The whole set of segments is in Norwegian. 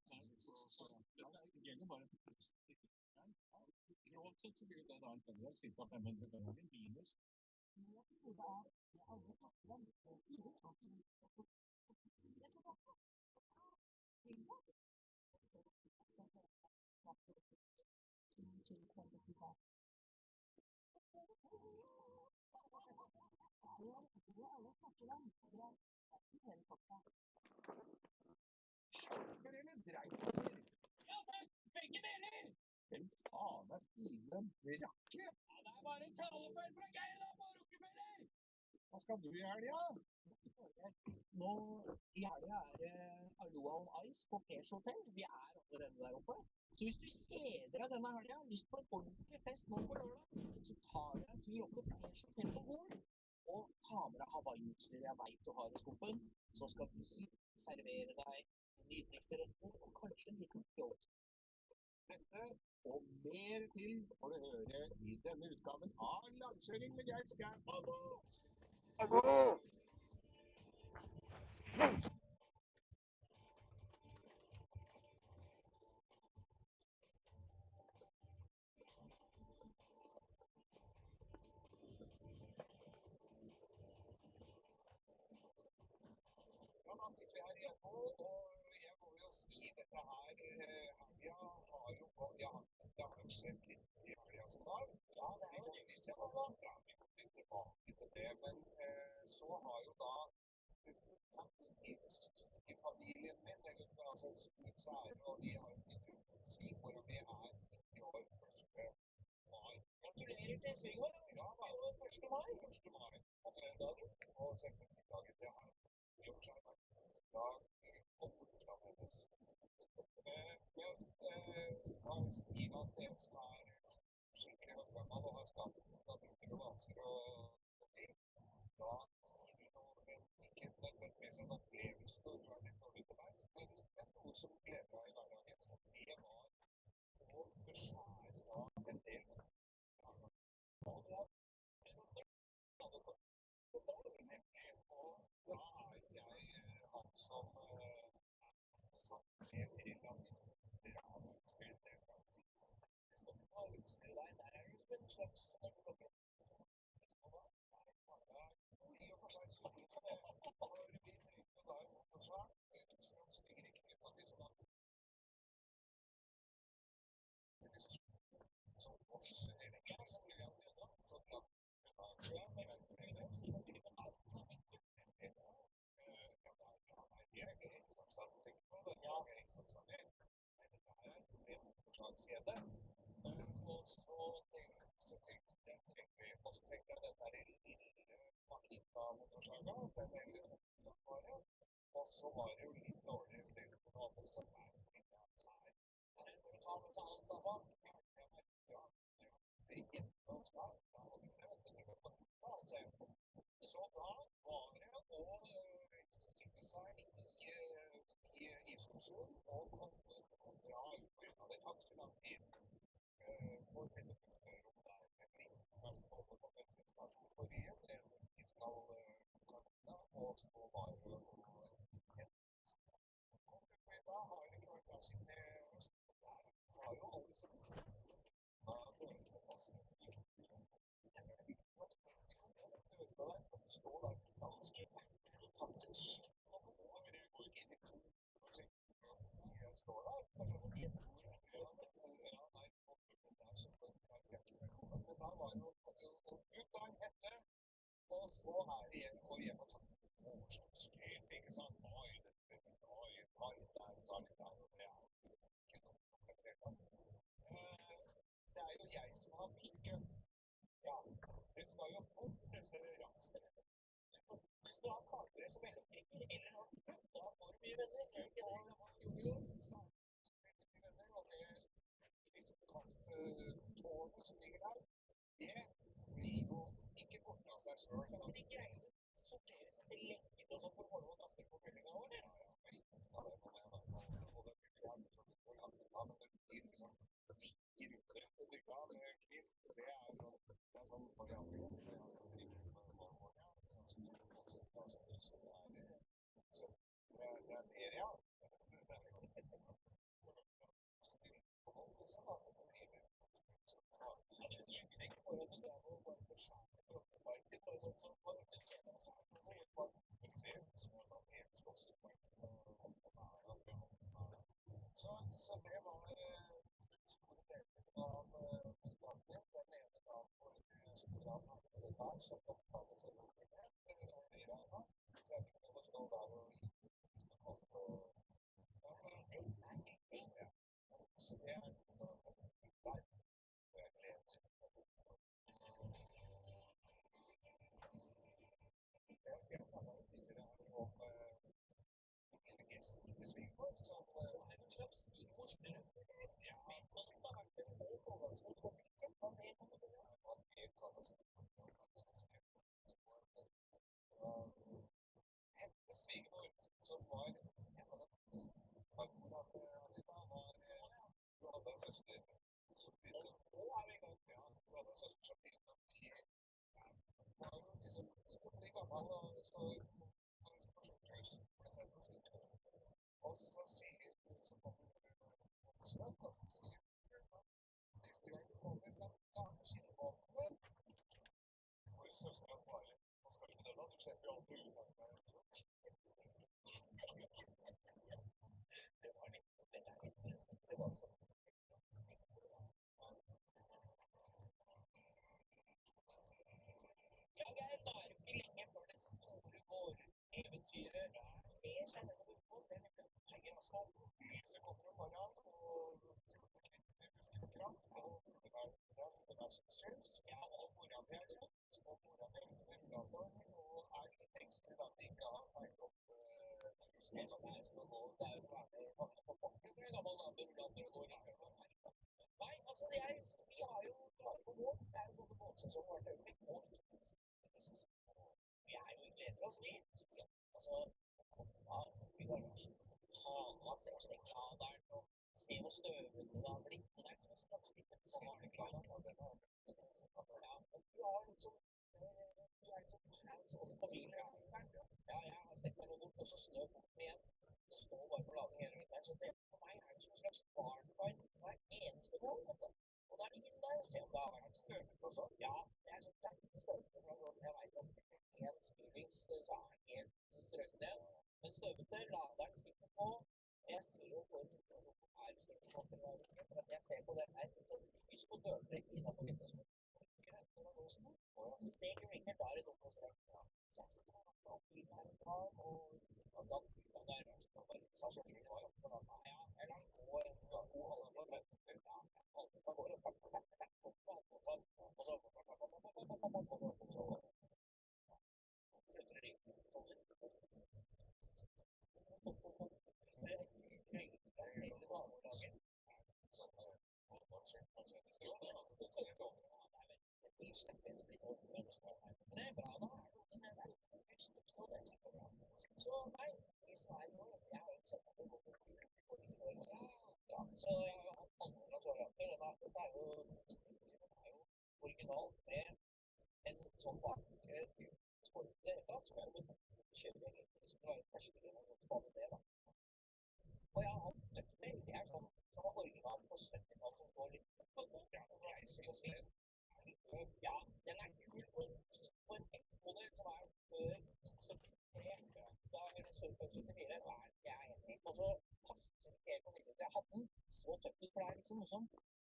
Det gjelder bare grovt sett så blir det da en tredjedel, ca. 500 dager minus. Skjønner eller dreier? Ja takk, begge deler! Hvem faen er Stine Brakke? Ja, det er bare en talefeil fra Geir da, på Rockefeller! Hva skal du i helga? Nå i helga er det Aloha on Ice på Pers Hotel. Vi er allerede der oppe. Så hvis du kjeder deg denne helga, har lyst på en ordentlig fest nå på lørdag, så tar du en tur opp til Pers Hotel på Gol, og ta med deg Hawaii-utstyr jeg vet du har i skuffen. Så skal vi servere deg nydeligste retter og kanskje en liten fjord. Dette og mer til får du høre i denne utgaven av Langkjøring med Geir Skau. Hallo! Ja, da sitter vi her igjen nå, og jeg må jo si dette her helga har jo gått. Ja, det har jo skjedd litt i helga som var. Ja, det er jo lenge siden da. Ja, vi kommer litt tilbake til det, men så har jo da i familien min, eller altså kjære, og de har jo fått ut svigermora mi er 90 år 1. mai. Gratulerer til svigermor. Ja, da. 1. mai. 1. mai. Og dagen. Og selvfølgelig dagen det har gjort seg da kom bursdagen hennes. Men har Stina at en som er skikkelig gammel og har skapt noen drukker og vaser og ting, da gir det noe, ikke nødvendigvis en opplevelse når du er litt dårlig til veis, men noe som gleder deg i hverdagen. Og det var å beskjære da en del. Og det er nemlig, og da er jo jeg han som satt med relativt bra utstyr, det skal sies. Det skal ikke ha utstyr der, der er det som en slags og da er det bare i og for seg så fint det. Og vi trenger jo da en motorsag som ligger i knytta til sånn at som Bosch eller som blir igjen da, så da ja, men kjede. Og så tenkte jeg dette er lille Makita-motorsaga, den er jo oppgradere. Og så var det jo litt dårlig stilt på noe annet, så nei, det er ta med seg alt sammen. Ja, det gikk inn og skal, da må du se. Så da var det å hive seg i isopsjon og komme bra ut. Det tar ikke så lang tid. Hvor finner du spørre om det er en liten først over på bensinstasjonen på Ryen, vi skal kantina, og så var det jo da har det ikke vært bra siden i høst. Det har jo alle som har dårlig tilpass. Stå der ganske faktisk. Det går ikke inn i to. Jeg står der, kanskje på bilen. Ja, nei, der så det men det der var jo ut dagen etter, og så er det igjen og hjem og sånn årsaksstyrt, ikke sant? Oi, ta litt der, og det er ikke noe kompletert. Det er jo jeg som har piken. Ja, det skal jo fort raskt. Hvis du har partnere som meldeplikker eller har da får du mye venner. Jo, veldig mye venner, og det disse krafttårene som ligger der, det blir jo ikke borte av seg selv. Så de greier å sortere seg til lenker og sånn for å holde å kaste på meldinga vår. Ja, men det blir liksom 10 ruter etter dykka med kvist. Det er sånn variasjon. Det er sånn driver med morgen. Så det er mer, ja. Så det var store deler av dagen. Den ene dagen hvor skolen hadde så opptatt seg i Rana. Så jeg fikk lov å stå der og koste så det er der hvor jeg gleder jeg snakket jo tidligere om svigermor som svigermor som var farmor hadde Anita var hun hadde en søster som begynte nå er vi i gang ja hun hadde en søster som begynte å bli var jo liksom bli gammel og så på sykehus ble sendt på sykehus og så sier så kommer besøk og så sier neste gang du kommer da kanskje du kommer hvor søsteren svarer nå skal du ikke dø da du slipper jo aldri ut av det det var sånn lyset kommer om morgenen og kraft og det er som syns og mora mi er trøtt og mora mi er rullator og er litt engstelig da de ikke har feilet opp huset som er som å gå det er jo som er vanlig på bakken hvor gammel da med rullator går ikke nei altså vi har jo klart på båt det er jo både båtsesong og hvert øyeblikk og vi er jo gleder oss vi altså i garasjen haga ser slik radaren og se hvor støvete det har blitt det er liksom en slags liten barneklart og vi har liksom vi er liksom hands on familie ja jeg har sett meg noe og så snø bort igjen det står bare på lading hele vinteren så det for meg er det som en slags barnfight hver eneste gang og da er det inn der og se om det har vært støvete og sånn ja det er sånn kraftig støvete jeg vet om en spillings så er det helt strøkende men støvete laderen sitter på jeg ser jo hvor er spørsmål for at jeg ser på det her så lys på dørtrekk innenfor vinduet hvis det ikke ringer da er det dumt å se så jeg startet opp inn her og da der sa så mye var ja eller gå en god halvtime ja halvtime går og det er bra da så nei i Sverige jeg har jo sett at det ja så jeg har hatt alle naturaliteter dette er jo den siste filmen er jo originalt med en sånn bak det hele tatt som jeg kjører egentlig som var første gang jeg måtte det da og jeg har hatt dødsmail det er sånn som var originalt på 70-tallet som går litt reiser og slitt ja, den er kul på en F-modell som er før 73 da er det 74 så er jeg enig og så passer ikke helt på disse jeg hadde den så tøft for det er liksom noe som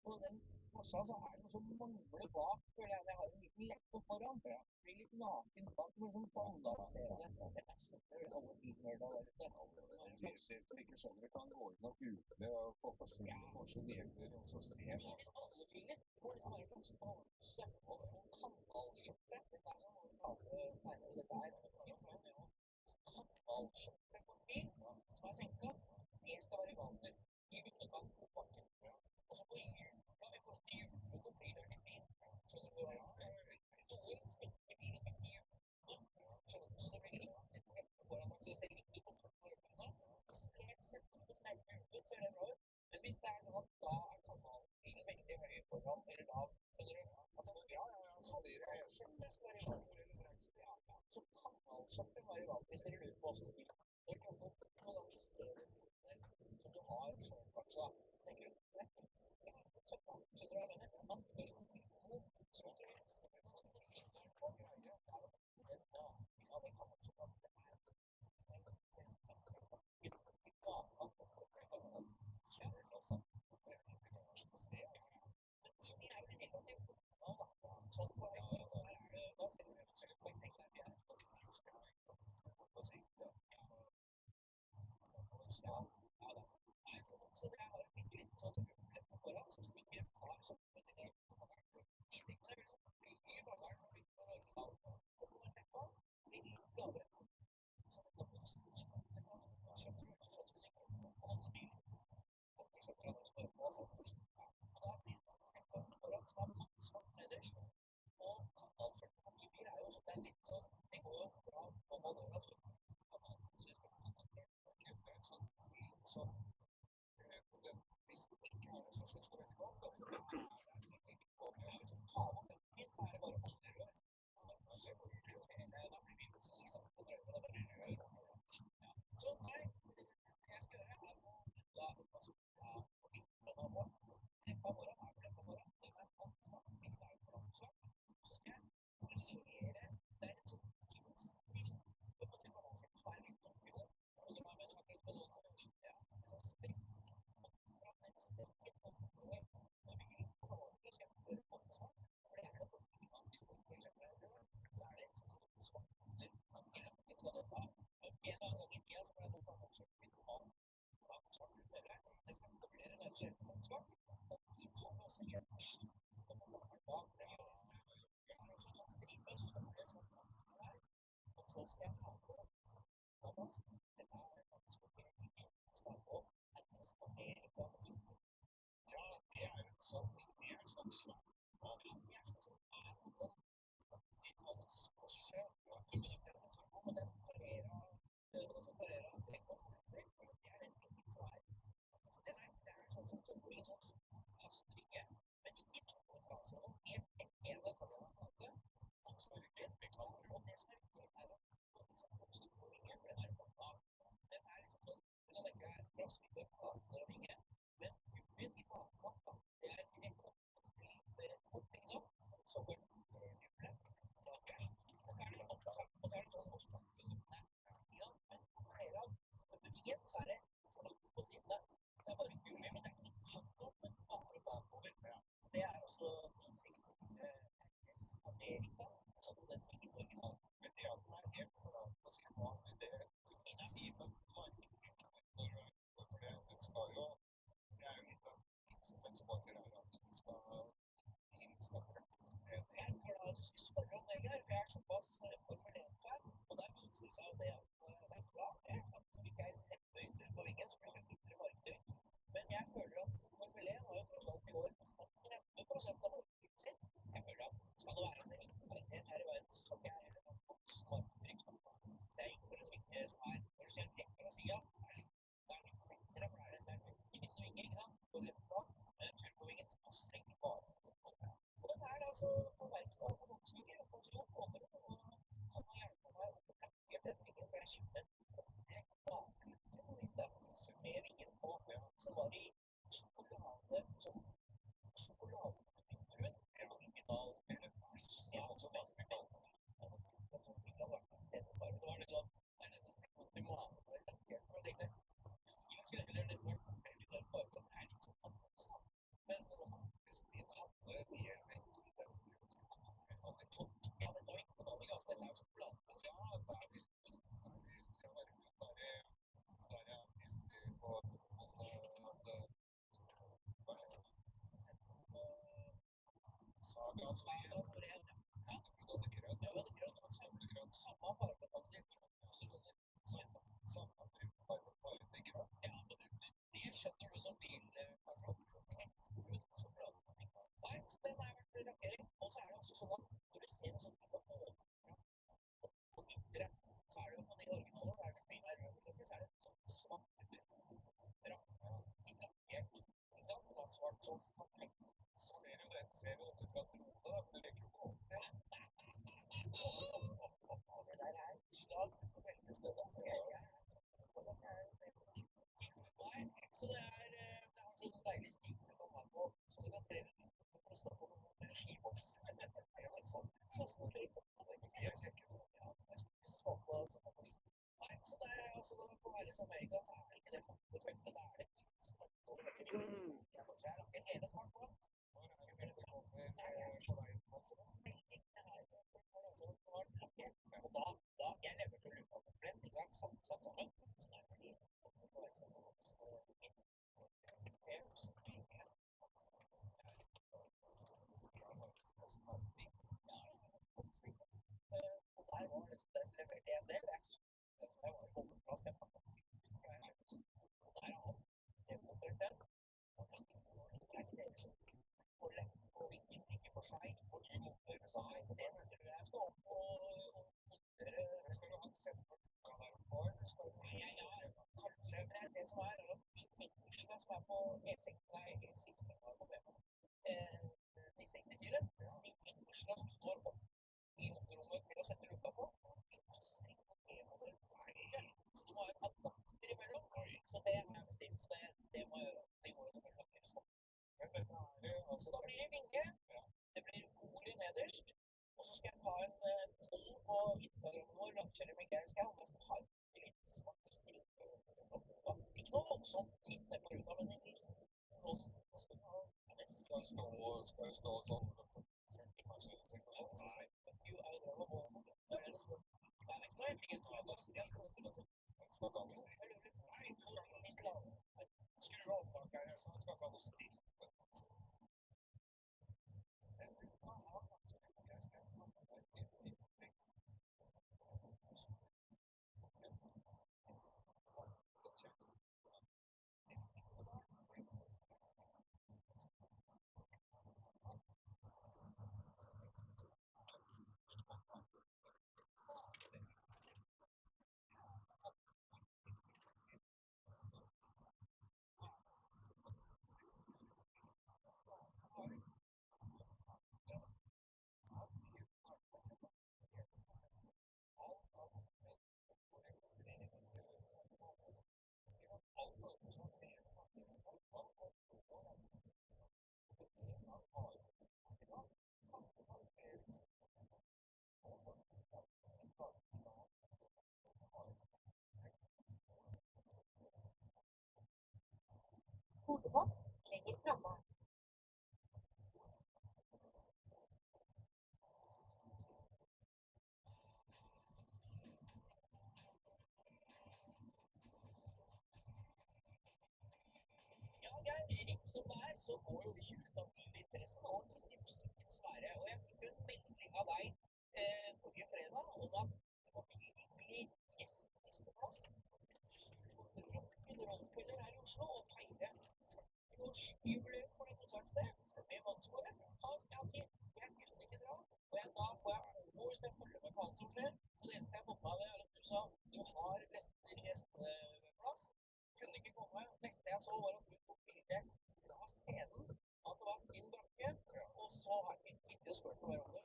på den Porsche så er det noe som mangler bak føler jeg har en liten leppe foran det blir litt naken bak noe som balanserer det jeg skjønner alle bilnørder der ute ikke skjønner det kan gå inn og google og få på Porsche neger og så se alle biler det går liksom bare en slags base og en kanalskjorte dette er noe vi prater senere dette er kanalskjorte på bil som er senket det skal være vanlig i underkant på bakken og så på hjul i forhold til hjulet så blir det litt bil skjønner du hva noen senker bilen med hjul skjønner du så det blir litt foran så det ser litt ut som helt sett ut som nærmere ut ser det bra ut men hvis det er sånn at da er kanalbilen veldig høy foran eller lav skjønner du altså ja så kanalskjorte skal være vanlig så kanalskjorte må være vanlig hvis dere lurer på hvordan det blir når du kommer noen ganger så ser du som du har selv kanskje tenker du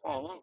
Faen,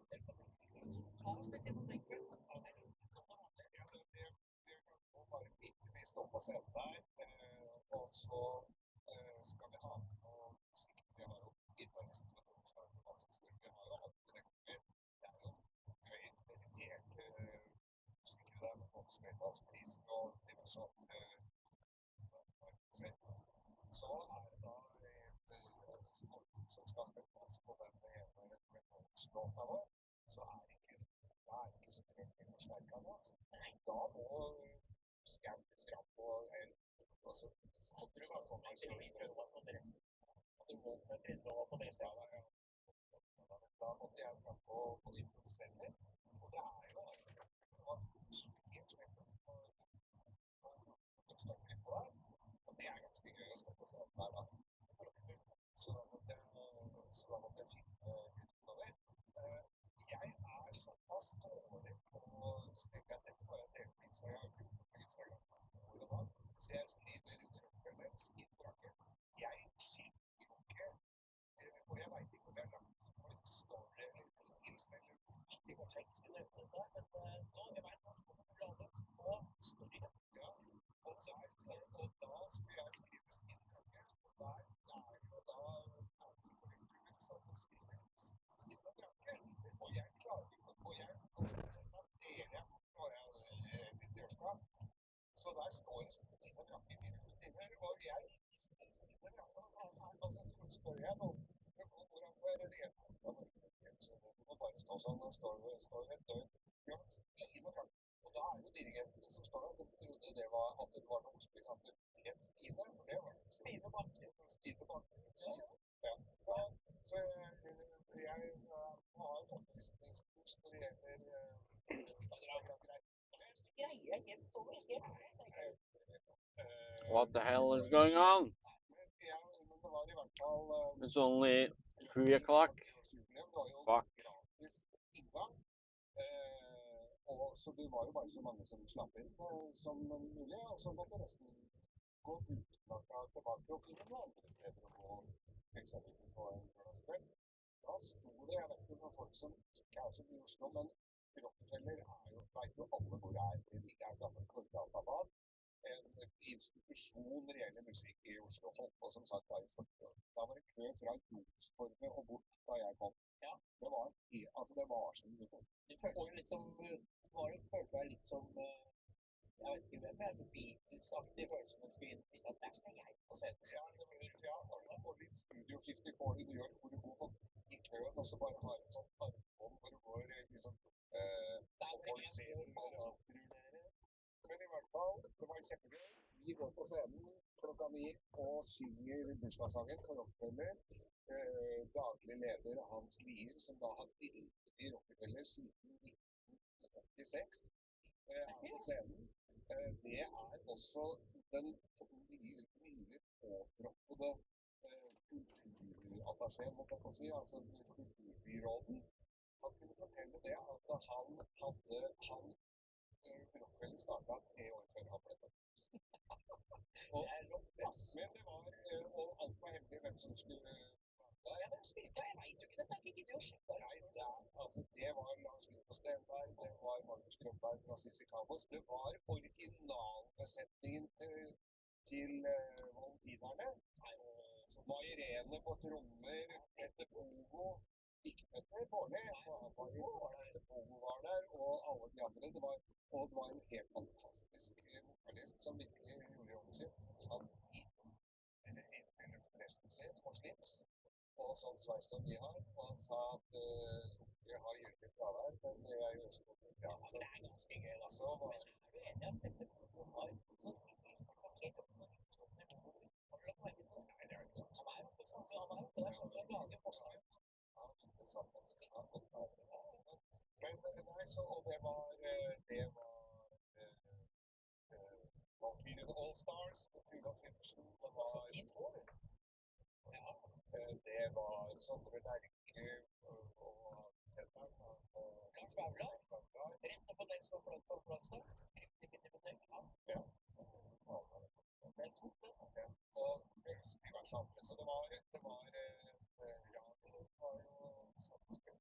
Så der står Stine Brakke i 4 timer, og jeg Stine Brakke, så spør jeg noen hvordan får jeg reddet fra Norge? Så det må bare stå sånn, og står et døgn. Ja, Stine Brakke. Og da jo dirigenten som står der, de trodde det var at det var noe ordspill, at det het Stine, for det var Stine Bakke. Stine Bakke. Ja. Så jeg har en opplysningskurs når det gjelder greier jevnt over helt. What the hell is going on? It's only 3 o'clock. Fuck. Og så det var jo bare så mange som slapp inn som mulig, og så måtte resten gå utenlagt tilbake og finne noen andre steder å gå eksempel på en lørdagskveld. Da sto det, jeg vet ikke noen folk som ikke så mye i Oslo, men Rockefeller vet jo alle hvor det fordi det ikke gammel kordatabad. En institusjon når det gjelder musikk i Oslo, holdt på som sagt da i 40 år. Da var det kø fra Jonstorget og bort da jeg kom. Ja. Det var som det kom. Du følte litt som, følte deg litt som, jeg vet ikke hvem men Beatles-aktig følelse når du skulle inn i stedet. Der skal jeg på scenen. Ja, og litt Studio 54 i New York, hvor du går for i køen, og så bare har en sånn armbånd hvor du går liksom, folk ser men i hvert fall, det var kjempegøy. Vi går på scenen klokka 9 og synger bursdagssangen for Rockefeller. Daglig leder Hans Lier, som da har drevet i Rockefeller siden 1986, på scenen. Det også den nye påtroppede kulturattachéen, måtte jeg få si, altså kulturbyråden. Han kunne fortelle det at han Rockefeller startet 3 år før han ble født. Men det var, og alt var hemmelig hvem som skulle ja, men spilte jeg vet jo ikke, dette ikke giddet å sjekke. Nei, det var Lars Lille Stenberg, det var Magnus Grønberg fra Sissi Cabos, det var originalbesetningen til valentinerne. Mairene på trommer, Petter Pogo, ikke Petter Bårli, Petter Pogo var der, og alle de andre, det var en helt fantastisk vokalist som virkelig gjorde jobben sin. Han gikk resten sin og slips, og sånn sveis som vi har, og han sa at jeg har gyldig fravær, men jeg gjør så godt. Ja, så det ganske gøy da. Så var det enig at Petter Pogo har noen helt opp med har du lagt merke til det? Nei, det ikke som oppe sammen. Han oppe der, så han lager forslag. Ja, det samme. Men nei, så, og det var Valkyrie All Stars, Tuva Simpson, det var ja, det var Sondre Lerche og Tetteren og Lars Vaular, rett opp på den som flott på Flåstad, ja. Det tok det. Ja. Og diverse andre, så det var ja, det var jo samspill.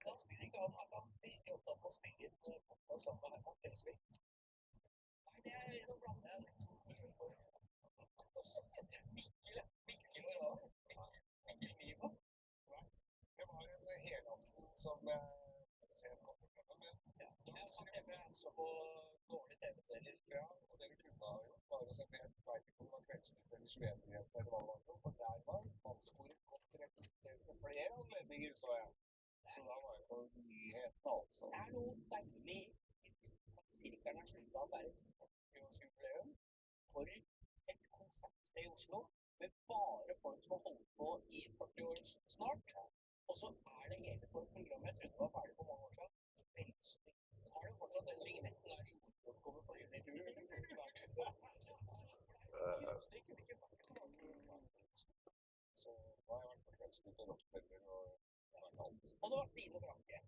Han spiller ikke han veldig opptatt på å spille fotball sammen med Herman Flesvig. Nei, det noe blandet. Mikkel og Rar. Mikkel Niva. Det var en helaften som ser på programmet, men jeg så på dårlige TV-serier. Ja, og det vi kunne ha gjort, var å se på, jeg vet ikke om det var Kveldsnytt eller 21-nyheter eller hva det var, for der var mannskoret godt representert med flere anledninger, så jeg. Så da var jeg på nyhetene, altså. Det noe deilig at Sirkelen har sluttet å være et 40-årsjubileum for et konsertsted i Oslo, med bare folk som har holdt på i 40 år snart. Og så det hele for programmet, jeg trodde det var ferdig for mange år siden. Har du fortsatt den ringenetten der i ordkommet på juni? Så det kunne ikke vært så da har jeg vært på Kveldsnytt og Rockefeller og alt. Og det var Stine Brakke.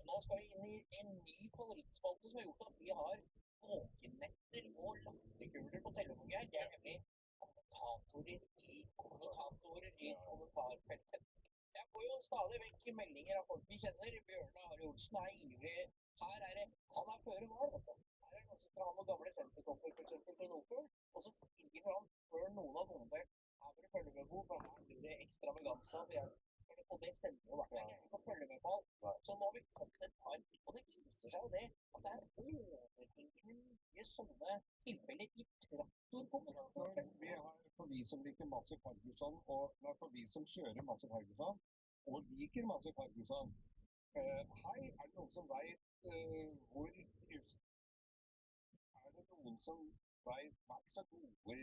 Nå skal vi inn i en ny favorittspalte som har gjort at vi har våkenetter og latterkuler på telefonen. Det nemlig kommentatorer i kommentarfeltet. Jeg får jo stadig vekk meldinger av folk vi kjenner. Bjørne Harry Olsen ivrig. Her det, han føre var, vet du. Her det noen som skal ha noen gamle sentertopper, for eksempel, til Nordfjord. Og så skriver han før noen har kommentert. Her får du følge med, Bo, for her blir det ekstravaganza, sier jeg. Og det stemmer jo, hvert fall. Vi får følge med på alt. Så nå har vi fått et par, og det viser seg jo det, at det er overveldende mye sånne tilfeller i traktorkonkurranser. Vi har, for vi som liker masse Ferguson, og for vi som kjører masse Ferguson, og liker masse Ferguson. Hei, er det noen som vet hvor Er det noen som vet Vær ikke så gode i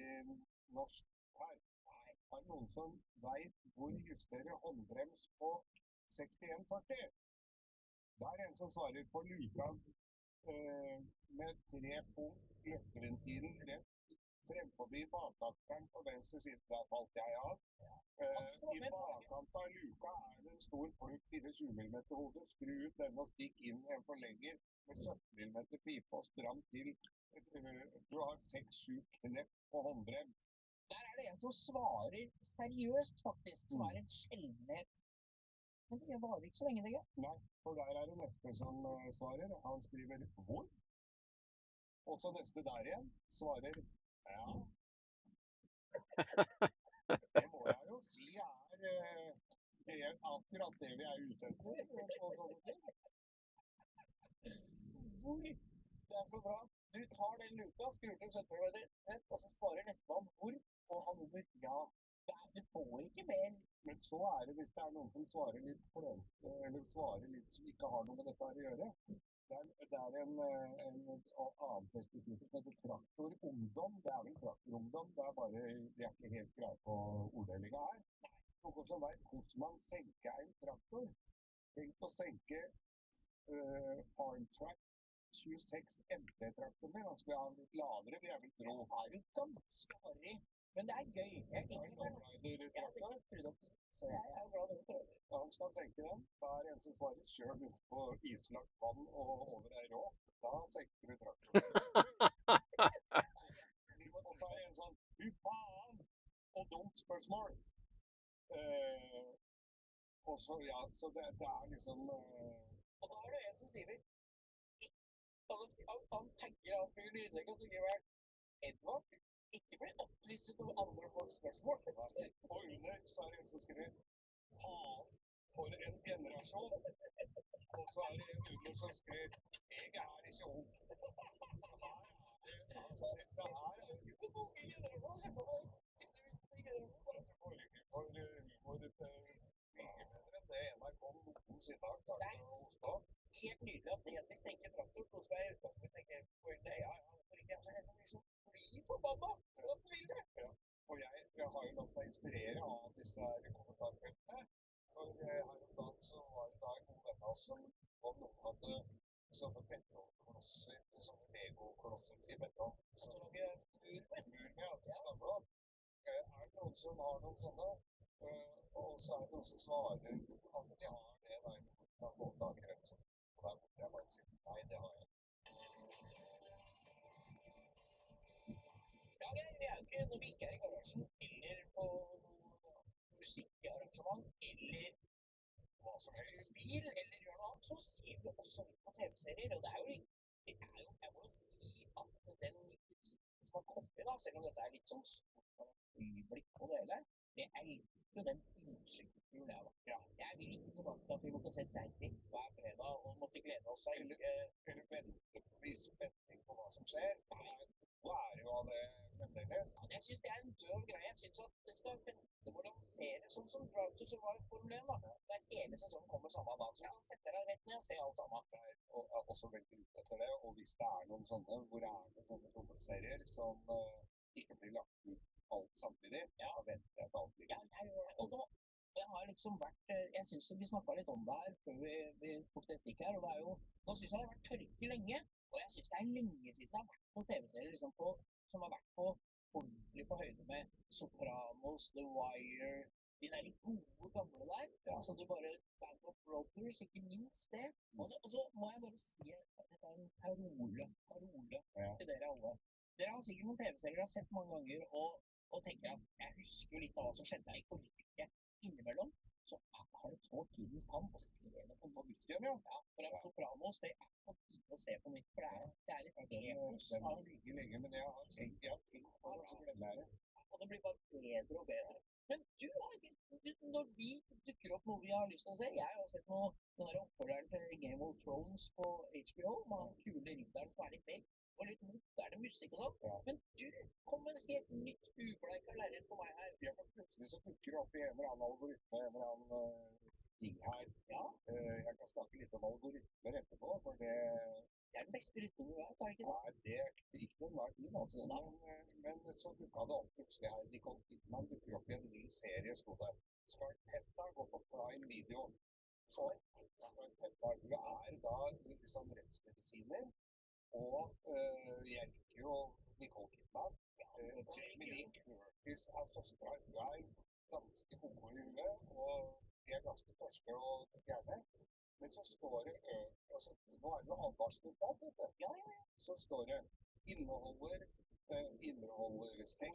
norsk her. Nei, er det noen som vet hvor justerer håndbrems på 6140? Det er en som svarer på luka med 3 punkt løfteventilen rett fremforbi bakakteren på venstre side. Der falt jeg av. I bakkant av luka er det en stor plugg 24 mm hode. Skru ut den og stikk inn en forlenger med 17 mm pipe og stram til. Du har 6-7 knepp på håndbrems. Der er det en som svarer seriøst, faktisk, som er en sjeldenhet. Men det varer ikke så lenge, det. Nei, for der er det neste som svarer. Han skriver hvor? Og så neste der igjen svarer ja. Det må jeg jo si er akkurat det vi er ute etter. Hvor? Det er så bra. Du tar den luka, skrur til 17 mm, og så svarer nestemann hvor, og han nummer ja. Du får ikke mer. Men så er det hvis det er noen som svarer litt klønete, eller svarer litt som ikke har noe med dette her å gjøre. Det er en annen perspektiv som heter traktorungdom. Det er vel traktorungdom. Det er bare de er ikke helt greie på orddelinga her. Noen som vet hvordan man senker en traktor. Tenk å senke Farm Track 26 MT-traktoren min. Han skal ha litt lavere, vi er litt rå. Er du ganske harry? Men det er gøy. Jeg så jeg er glad du prøver. Han skal senke den. Da er det en som svarer kjør ut på islagt vann og over ei rå. Da senker du traktoren. Og så er det en sånn fy faen og dumt spørsmål. Og så ja, så det er liksom Og da er det en som sier han tagger av fyren i innlegget, og så skriver han Edvard, ikke bli opplyst om andre folks spørsmål. Og under så er det en som skriver faen for en generasjon. Og så er det en under som skriver jeg er ikke ung. Så dette her er helt nydelig at Peter senker traktor, så skal jeg utgangspunkt tenke på det. Ja, hvorfor ikke? Så er det liksom bli forbanna for at du vil det. Ja, og jeg har jo latt meg inspirere av disse her kommentarfeltene. For her om dagen så var det da en god venn av oss som om noen hadde sånne betongklosser, sånne Lego-klosser i betong. Så mur med at de stamler opp. Er det noen som har noen sånne? Og så er det noen som svarer at de har det der, man får tak i det. Og der måtte jeg bare si, nei, det har jeg. Ja, vi er jo ikke, når vi ikke er i garasjen, eller på musikkarrangement, eller hva som helst bil, eller gjør noe annet, så ser vi også litt på TV-serier, og det er jo, jeg må jo si at den som har kommet, da, selv om dette er litt sånn øyeblikk på det hele, det er litt jo den innskyldskulturen jeg var. Ja. Jeg vil ikke tilbake til at vi måtte se Deiching hver fredag og måtte glede oss av eller vente på viss spenning på hva som skjer. Hva er jo av det fremdeles? Ja, jeg synes det er en døv greie. Jeg synes at det skal vente på å lansere sånn som Drive to Survive Formel 1 da. Der hele sesongen kommer samme dag. Så jeg setter deg rett ned og ser alt sammen. Og er også veldig ute etter det. Og hvis det er noen sånne, hvor er det sånne fotballserier som ikke blir lagt ut alt samtidig, da venter jeg på alt. Ja, og da, det har liksom vært, jeg synes vi snakket litt om det her før vi tok det stikk her, og det er jo, nå synes jeg det har vært tørke lenge, og jeg synes det er lenge siden det har vært på TV-serier liksom som har vært på ordentlig på høyde med Sopranos, The Wire, de der gode gamle der, så du bare, Band of Brothers, ikke minst det, og så må jeg bare si at dette er en parole til dere alle. Dere har sikkert noen TV-serier dere har sett mange ganger, og tenker at jeg husker jo litt av hva som skjedde i korrekt innimellom, så har det tålt tidens tann å se det på nytt igjen, ja. For en Sopranos, det er på tide å se på nytt, for det er litt epos. Den har ligget lenge, men jeg har tenkt på det, så glemmer jeg det. Og det blir bare bedre og bedre. Men du, når vi dukker opp noe vi har lyst til å se. Jeg har sett noe, den der oppfølgeren til Game of Thrones på HBO, med han kule ridderen som er litt vel, og litt moderne musikk og sånn. Ja. Men du kom med et helt nytt ubleika lerret for meg her. Ja, for plutselig så dukker det opp i en eller annen algoritme, en eller annen ting her. Ja, Jeg kan snakke litt om algoritmer etterpå, for det det er den beste rytmen du vet, er det ikke det? det er ikke noen hver tid, altså. Men så dukka det opp plutselig her. Nicole Kidman dukker opp i en ny serie, sto det. Scarpetta går på Prime Video. Så Scarpetta, hun er da liksom rettsmedisiner, og jeg liker jo Nicole Kidman. Jamie Lee Curtis er søstera. Hun er ganske koko i huet, og de er ganske tørste og gærne. Men så står det altså, nå er det jo advarsler på, vet du. Ja. Så står det inneholder sex,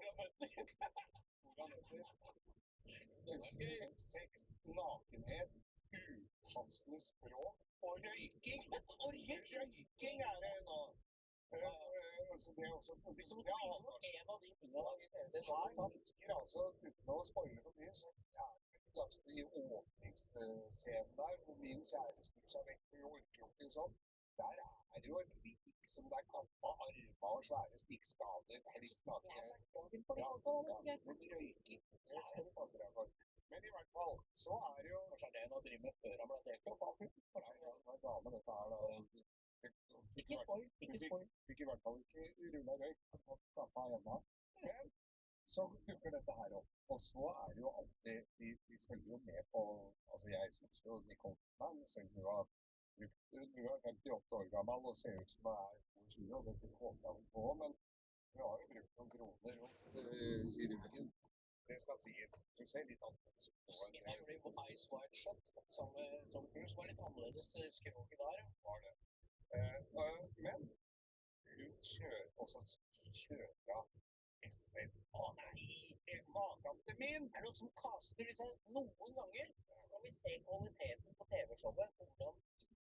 sex, nakenhet, upassende språk og røyking. Og Røyking er det nå. Så det er også det er en av de tingene vi ser her ligger altså, uten å spoile for mye, så er det ganske i åpningsscenen der, hvor min kjære snur seg vekk, for hun orker jo ikke sånn. Der er det jo et lik som det er kappa armer og svære stikkskader. Men røyking, det skal du passe deg for. Men i hvert fall, så er det jo... Kanskje det er en å drive med før han ble delt opp? Nei, det er dame dette her da. Ikke spoil, ikke spoil. Fikk i hvert fall ikke rulla røyk og kappa enda. Men så dukker dette her opp. Og så er det jo alltid, de følger jo med på, altså jeg synes jo Nicole Kidman, selv hun er 58 år gammel og ser ut som hun er 22, og dette håper hun på, men hun har jo brukt noen kroner hos kirurgen. Det skal sies. Hun ser litt annerledes ut. Jeg ble på Ice White Shot, som Cruise var litt annerledes skroget der. Var det. Men hun kjører også av SL. Å nei, Maken til min! er det noen som kaster disse noen ganger? Så kan vi se kvaliteten på TV-showet, hvordan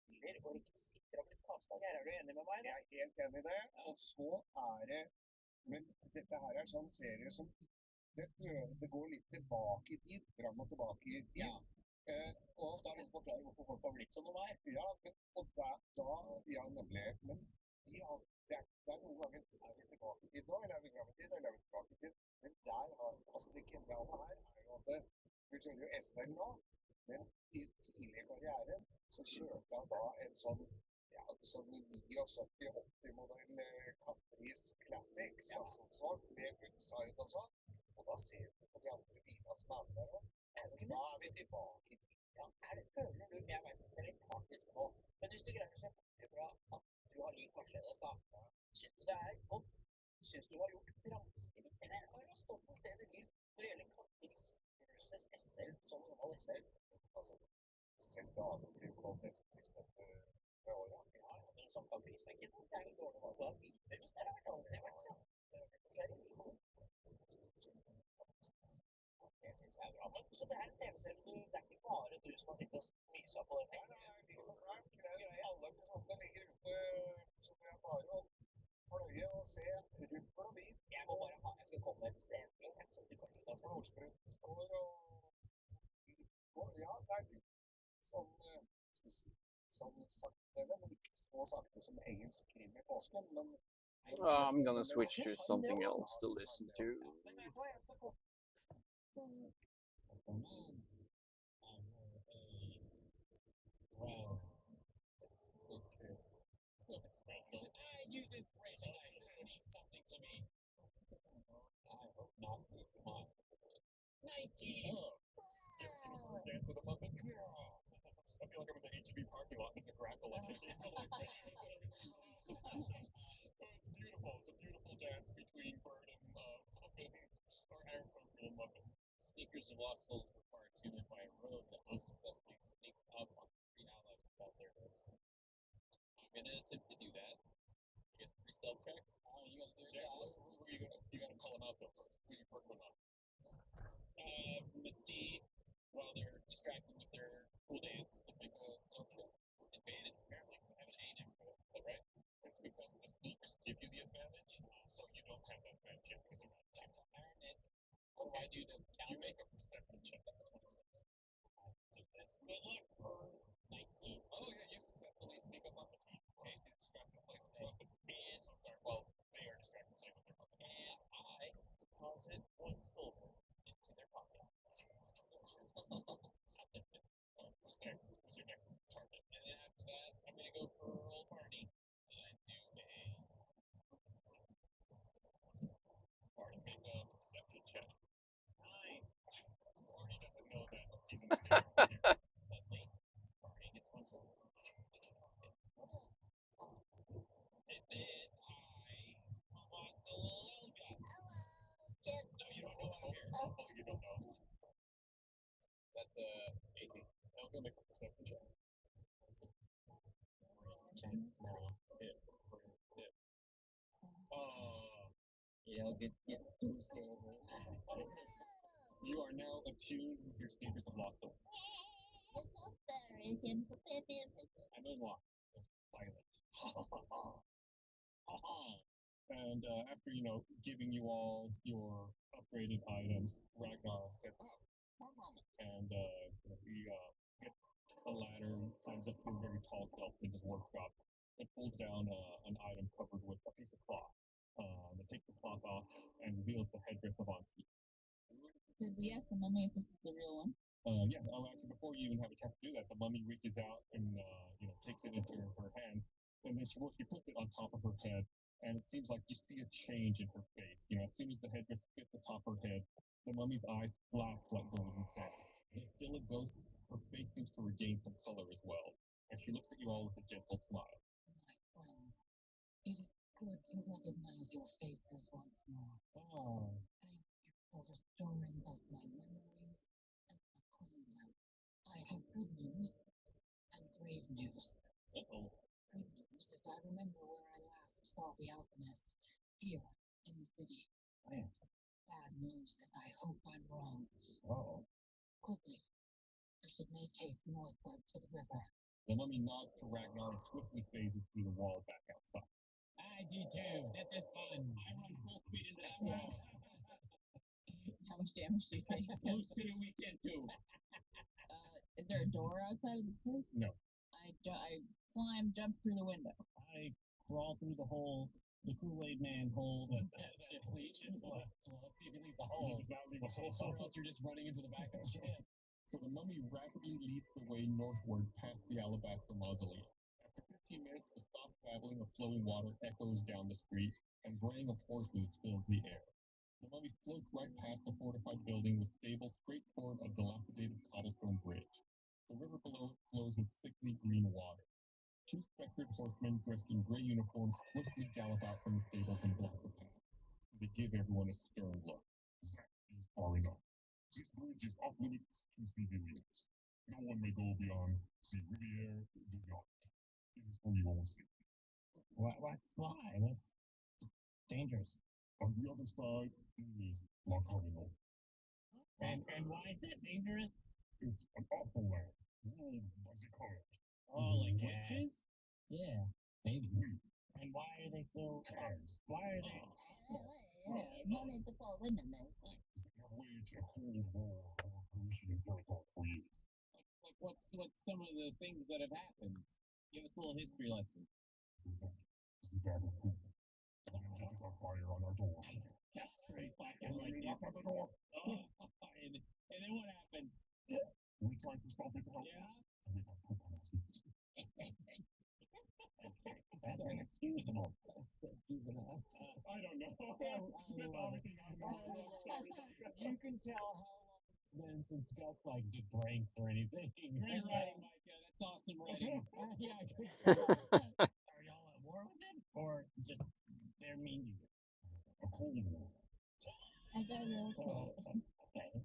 biler og rekvisitter har blitt kastet. Her er du enig med meg? Jeg er helt enig i det. Og så er det, men dette her er sånn serie som det går litt tilbake i tid, fram og tilbake i tid. Ja. Og skal litt forklare hvorfor folk har blitt som de er. Ja, ja, nemlig. Men det er noen ganger, er vi tilbake i tid nå, eller er vi tilbake i tid? Men der har, altså det geniale her er jo at vi kjører jo SL nå, men i tidlig karrieren så kjørte han da en sånn 79-80-modell Caprice Classic, sånn, med Woodside og sånn. Og da ser vi på de andre bilene som er der også. Da er vi tilbake i tid. Ja, føler du, jeg vet det er litt taktisk nå, men hvis du greier å se fra at du har lik Mercedes da, synes du det er godt? Synes du har gjort framskritt, eller har du stått på stedet til når det gjelder Caprice versus SL, som normal SL? Altså, selv da hadde vi jo kvalitetspris etter året. Ja, men som Caprice er ikke noe gærent dårlig valg. Du har bilbevis der, har vært aldri vært sånn. Det synes jeg er bra. Men så det er en TV-serie, det er ikke bare du som har sittet og mysa på den. Alle episodene ligger ute, så det er bare å pløye og se rundt forbi. Jeg skal komme med et sted, så du kanskje kan se. Nordsprut står og ja, det er litt sånn, skal vi si, sånn sakte, men ikke så sakte som engelsk krim i påsken, men I'm gonna switch to something else to listen to. Men vet du hva, jeg skal komme. I use inspiration. This means something to me. I hope not this time. 19! Dance with a muffin? I feel like I'm in the H-E-B parking lot with a grackle. It's beautiful. It's a beautiful dance between bird and muffin, or agricultural muffin. Sneakers and waffles require tuning by a road that unsuccessfully sneaks up on three allies without their notice. I'm gonna attempt to do that. I guess 3 stealth checks. You gotta do it fast. You gotta call them out though first. Who you working on? D, while they're distracted with their cool dance, if they go stealth check with advantage, apparently, because I have an A next to it. Is that right? It's because the sneakers give you the advantage, so you don't have that advantage because you're not cheap. Iron it. I do the you make a perception check. That's a 26. Do this. Good luck for 19. Oh yeah, you successfully sneak up on the team. Okay, he's distracted by the weapon. And I'm sorry, well, they are distracted by with their weapon. And I deposit 1 silver into their pocket. Who's next? Who's your next target? And then after that, I'm gonna go for old Barney. And do a Barney make a perception check. 9. Barney doesn't know that he's in the stadium here. Suddenly, Barney gets 1 silver. And then I want the little guy. Chip. No, you don't know I'm here. Oh, you don't know. That's 18. Now go make a perception check. No. Hit. Hit. Oh. Gets 2 silver. You are now attuned with your speakers of lost souls. It's so very simple. I'm unlocked. Silent. And after, giving you all your upgraded items, Ragnar says, oh, one moment. And he gets a ladder, climbs up to a very tall shelf in his workshop, and pulls down an item covered with a piece of cloth. And takes the cloth off and reveals the headdress of Auntie. Did we ask the mummy if this is the real one? Yeah. Actually, before you even have a chance to do that, the mummy reaches out and takes it into her hands, and then she puts it on top of her head, and it seems like you see a change in her face. As soon as the headdress fits the top of her head, the mummy's eyes flash like golden stars. And still a ghost, her face seems to regain some color as well, and she looks at you all with a gentle smile. My friends, it is good to recognize your faces once more. Oh. Thank you for restoring us my memories and my kingdom. I have good news and grave news. Uh-oh. Good news is I remember where I last saw the alchemist, here in the city. Man. Bad news is I hope I'm wrong. Oh. Quickly, I should make haste northward to the river. The mummy nods to Ragnar and swiftly phases through the wall back outside. I do too. This is fun. I run full speed into that wall. How much damage do you take? Full speed weekend too. Is there a door outside of this place? No. I climb, jump through the window. I crawl through the hole, the Kool-Aid Man hole. What's that ship leads? Well, let's see if it leads a hole. He does not leave a hole. Or else you're just running into the back of the ship. So the mummy rapidly leads the way northward past the alabaster mausoleum. After 15 minutes, the soft babbling of flowing water echoes down the street, and braying of horses fills the air. The mummy floats right past a fortified building with stables straight toward a dilapidated cobblestone bridge. The river below it flows with sickly green water. 2 spectred horsemen dressed in gray uniforms swiftly gallop out from the stables and block the path. They give everyone a stern look. That is far enough. This bridge is off limits to civilians. No one may go beyond the Riviere du Yacht. It is for your own safety. Why? What's dangerous? On the other side is La Cardinal. And why is that dangerous? It's an awful land, ruled by the current. Oh, like Witches? witches? Yeah, maybe. We And why are they so? can't. Why are they? No need to call women then. They have waged a cold war over Parisian territory for years. Like what's some of the things that have happened? Give us a little history lesson. The bag of food. The lighted on fire on our door. Yeah, right. And we knocked on the door. Oh, and then what happened? We tried to stop it out. Yeah. With proposals. That's inexcusable. I don't know. That's obviously not You can tell how long it's been since Gus did pranks or anything. Great writing, Micah. That's awesome writing. Yeah, good job. Are y'all at war with them, or just they're mean to you? A cold war. I got real cold. Okay.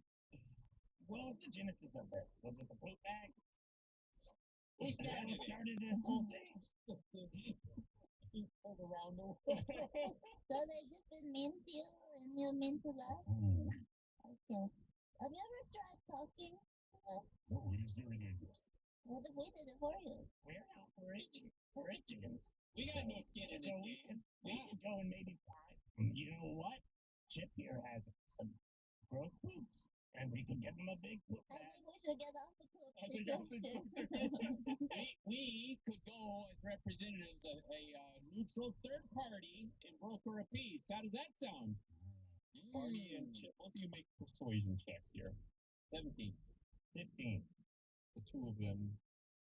What was the genesis of this? Was it the poop bag? Who started this whole thing? People around the world. So they just been mean to you and you're mean to them? Oh, Okay. Have you ever tried talking? no, it is very dangerous. What if we did it for you? We're out for Itchians. We got no skin in this game. We could go and maybe find. You know what? Chip here has some gross poops, and we can give them a big poop I bag. think we should get off the poop I think that's the discussion. we could go as representatives of a neutral third party and broker a peace. How does that sound? Barney and Chip, both of you make persuasion checks here. 17. 15. The two of them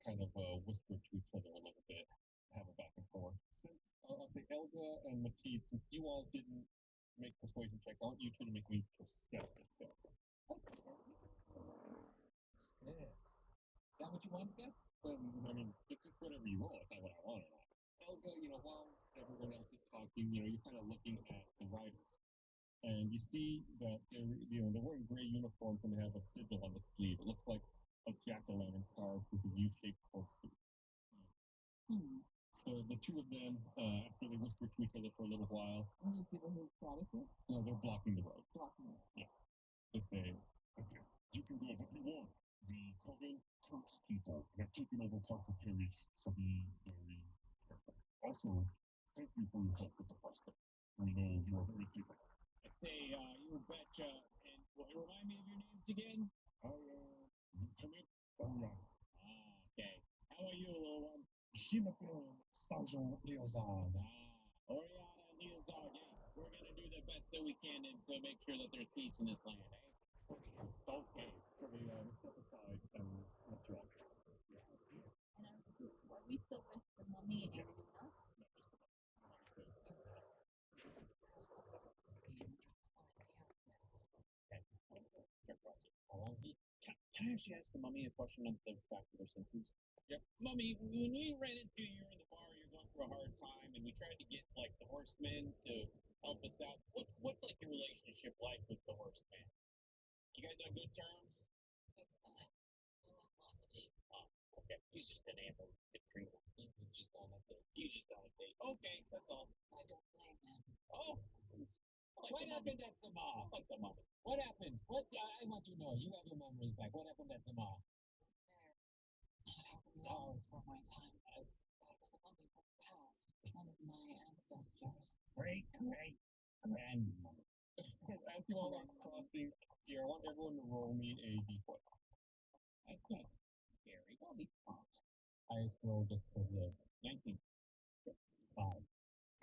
kind of whisper to each other a little bit, have a back and forth. Since, I'll say Elga and Mateed, since you all didn't make persuasion checks, I want you two to make me perception checks. 6. Is that what you want, Gus? I mean, it's whatever you roll. It's not what I want or not. Elga, while everyone else is talking, you're kind of looking at the riders. And you see that they're wearing gray uniforms and they have a sigil on the sleeve. It looks like a jack-o'-lantern carved with a U-shaped horseshoe. The two of them, after they whisper to each other for a little while, Those are people who brought us here? no, they're blocking the road. Blocking it. They say, "Okay, you can go, but be warned. The Coven curse people and have taken over parts of Paris, so be very careful. Also, thank you for your help with the pasta. We know you are very capable." I say, you betcha. And remind me of your names again? I am Lieutenant Oriana. Okay. How are you, little one? Je m'appelle Sergeant Leozard. Oriana and Leozard, hey, we're going to do the best that we can to make sure that there's peace in this land, eh? Okay, so they step aside and let you all go. And are we still with the mummy and anyone else? Not just the says, Alonzi, can I actually ask the mummy a question on the fact of their senses? Yep. Mummy, when we ran into you in the bar, you're going through a hard time, and we tried to get like the horsemen to help us out. What's like your relationship like with the horseman? You guys on good terms? It's fine. Animosity. Oh, okay. He's just an animal. He's just on a date. He's just on a date. Okay, that's all. I don't blame him. Oh, what happened at Samar? Like the mummy. What happened? What? I want to know. You have your memories back. What happened at Samar? Was there. Not out for my time. That was the mummy from the past. It's one of my ancestors. Great grandmother. as you all are crossing here, I want everyone to roll me a d20. That's not scary. That'll be fun. Highest roll gets to live. 19. 5.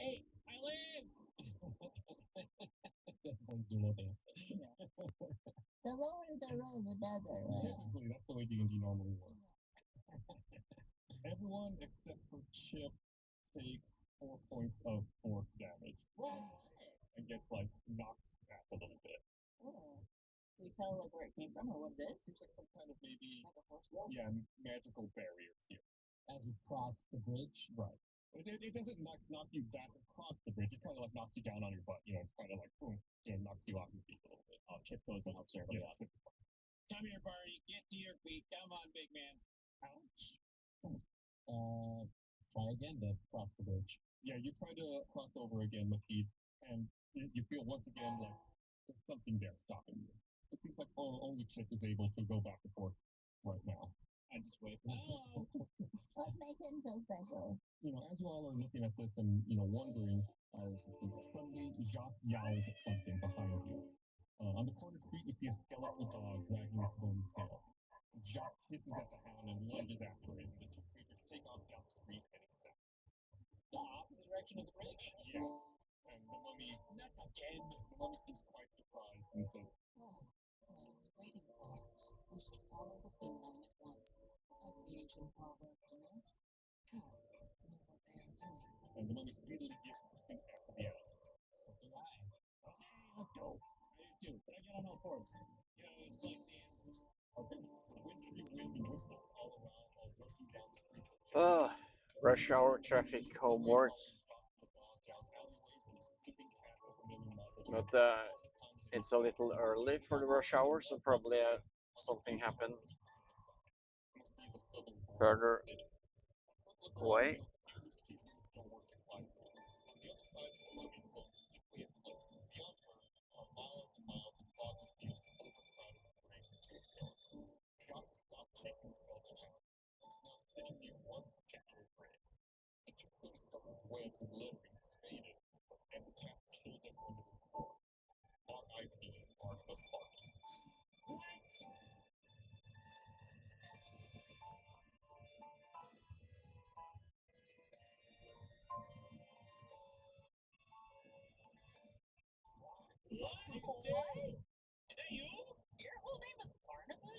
8. I live! Everyone's doing a dance. The lower the roll, the better. Typically, that's the way D&D normally works. Everyone except for Chip takes 4 points of force damage and gets knocked back a little bit. Oh. Can we tell where it came from or what it is? Seems like some kind of maybe Like a horse roll? magical barrier here. As we cross the bridge. Right. It doesn't knock you back across the bridge. It kind of knocks you down on your butt. It's kind of boom, knocks you off your feet a little bit. Chip goes and helps everybody out. Chip is fine. Come here, Barney. Get to your feet. Come on, big man. Ouch. Try again to cross the bridge. Yeah, you try to cross over again, Mateed, and you feel once again like there's something there stopping you. It seems like only Chip is able to go back and forth right now. I just wait. What makes him so special? As you all are looking at this and wondering, suddenly Jacques yowls at something behind you. On the corner street, you see a skeletal dog wagging its bony tail. Jacques hisses at the hound and lunges after it. The two creatures take off down the street heading south. The opposite direction of the bridge? Yeah. And the mummy, Nuts again. The mummy seems quite surprised and says, Well, what are we waiting for? We should follow the feline at once. As the ancient proverb denotes, cats know what they are doing. and the mummy speedily gives pursuit after the animals. So do I. Okay, let's go. I do too, but I get on all fours. It's like the animals. Okay. The wintry wind whistles all around while rushing down the streets of Ugh, rush hour traffic homewards. But it's a little early for the rush hour, so probably something happened further away. Webs and lettering is faded, but epitaph shows everyone to look for. R.I.P. Barnabas Sparky. Dave? Is that you? Your whole name is Barnabas?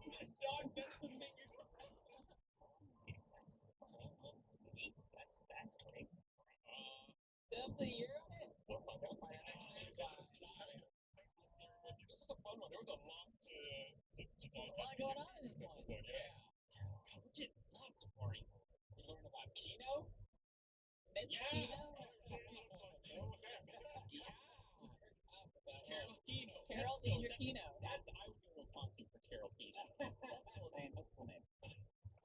The dog does some fingers. Sweet. That's crazy. That's a year on it? We'll find out. This is a fun one. There was a lot to digest. A lot going on in this one. episode, yeah. We get lots of Mario. We learn about Kino. Miss Yeah. Kino? Carol Kino. Carol Senior Kino. I would go to a concert for Carol Kino. That's a cool name. That's a cool name.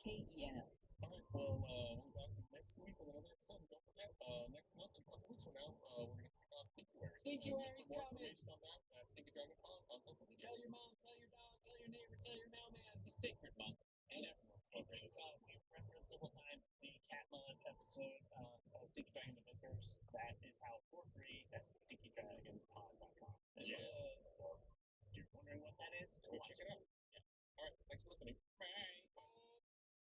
K-E-N-O. All right, well, we'll be back next week with another episode. Don't forget, next month, in a couple weeks from now, we're going to kick off Stinkywear. Stinkywear's More coming. information on that at Stinky Dragon Con on social media. Tell your mom, tell your dog, tell your neighbor, tell your mailman. It's a sacred month. And Yes. we referenced several times the Catmon episode of Stinky Dragon Adventures. That is out for free. That's stinkydragonpod.com. Yeah. So if you're wondering what that is, Go check it out. Yeah. All right, thanks for listening. Bye.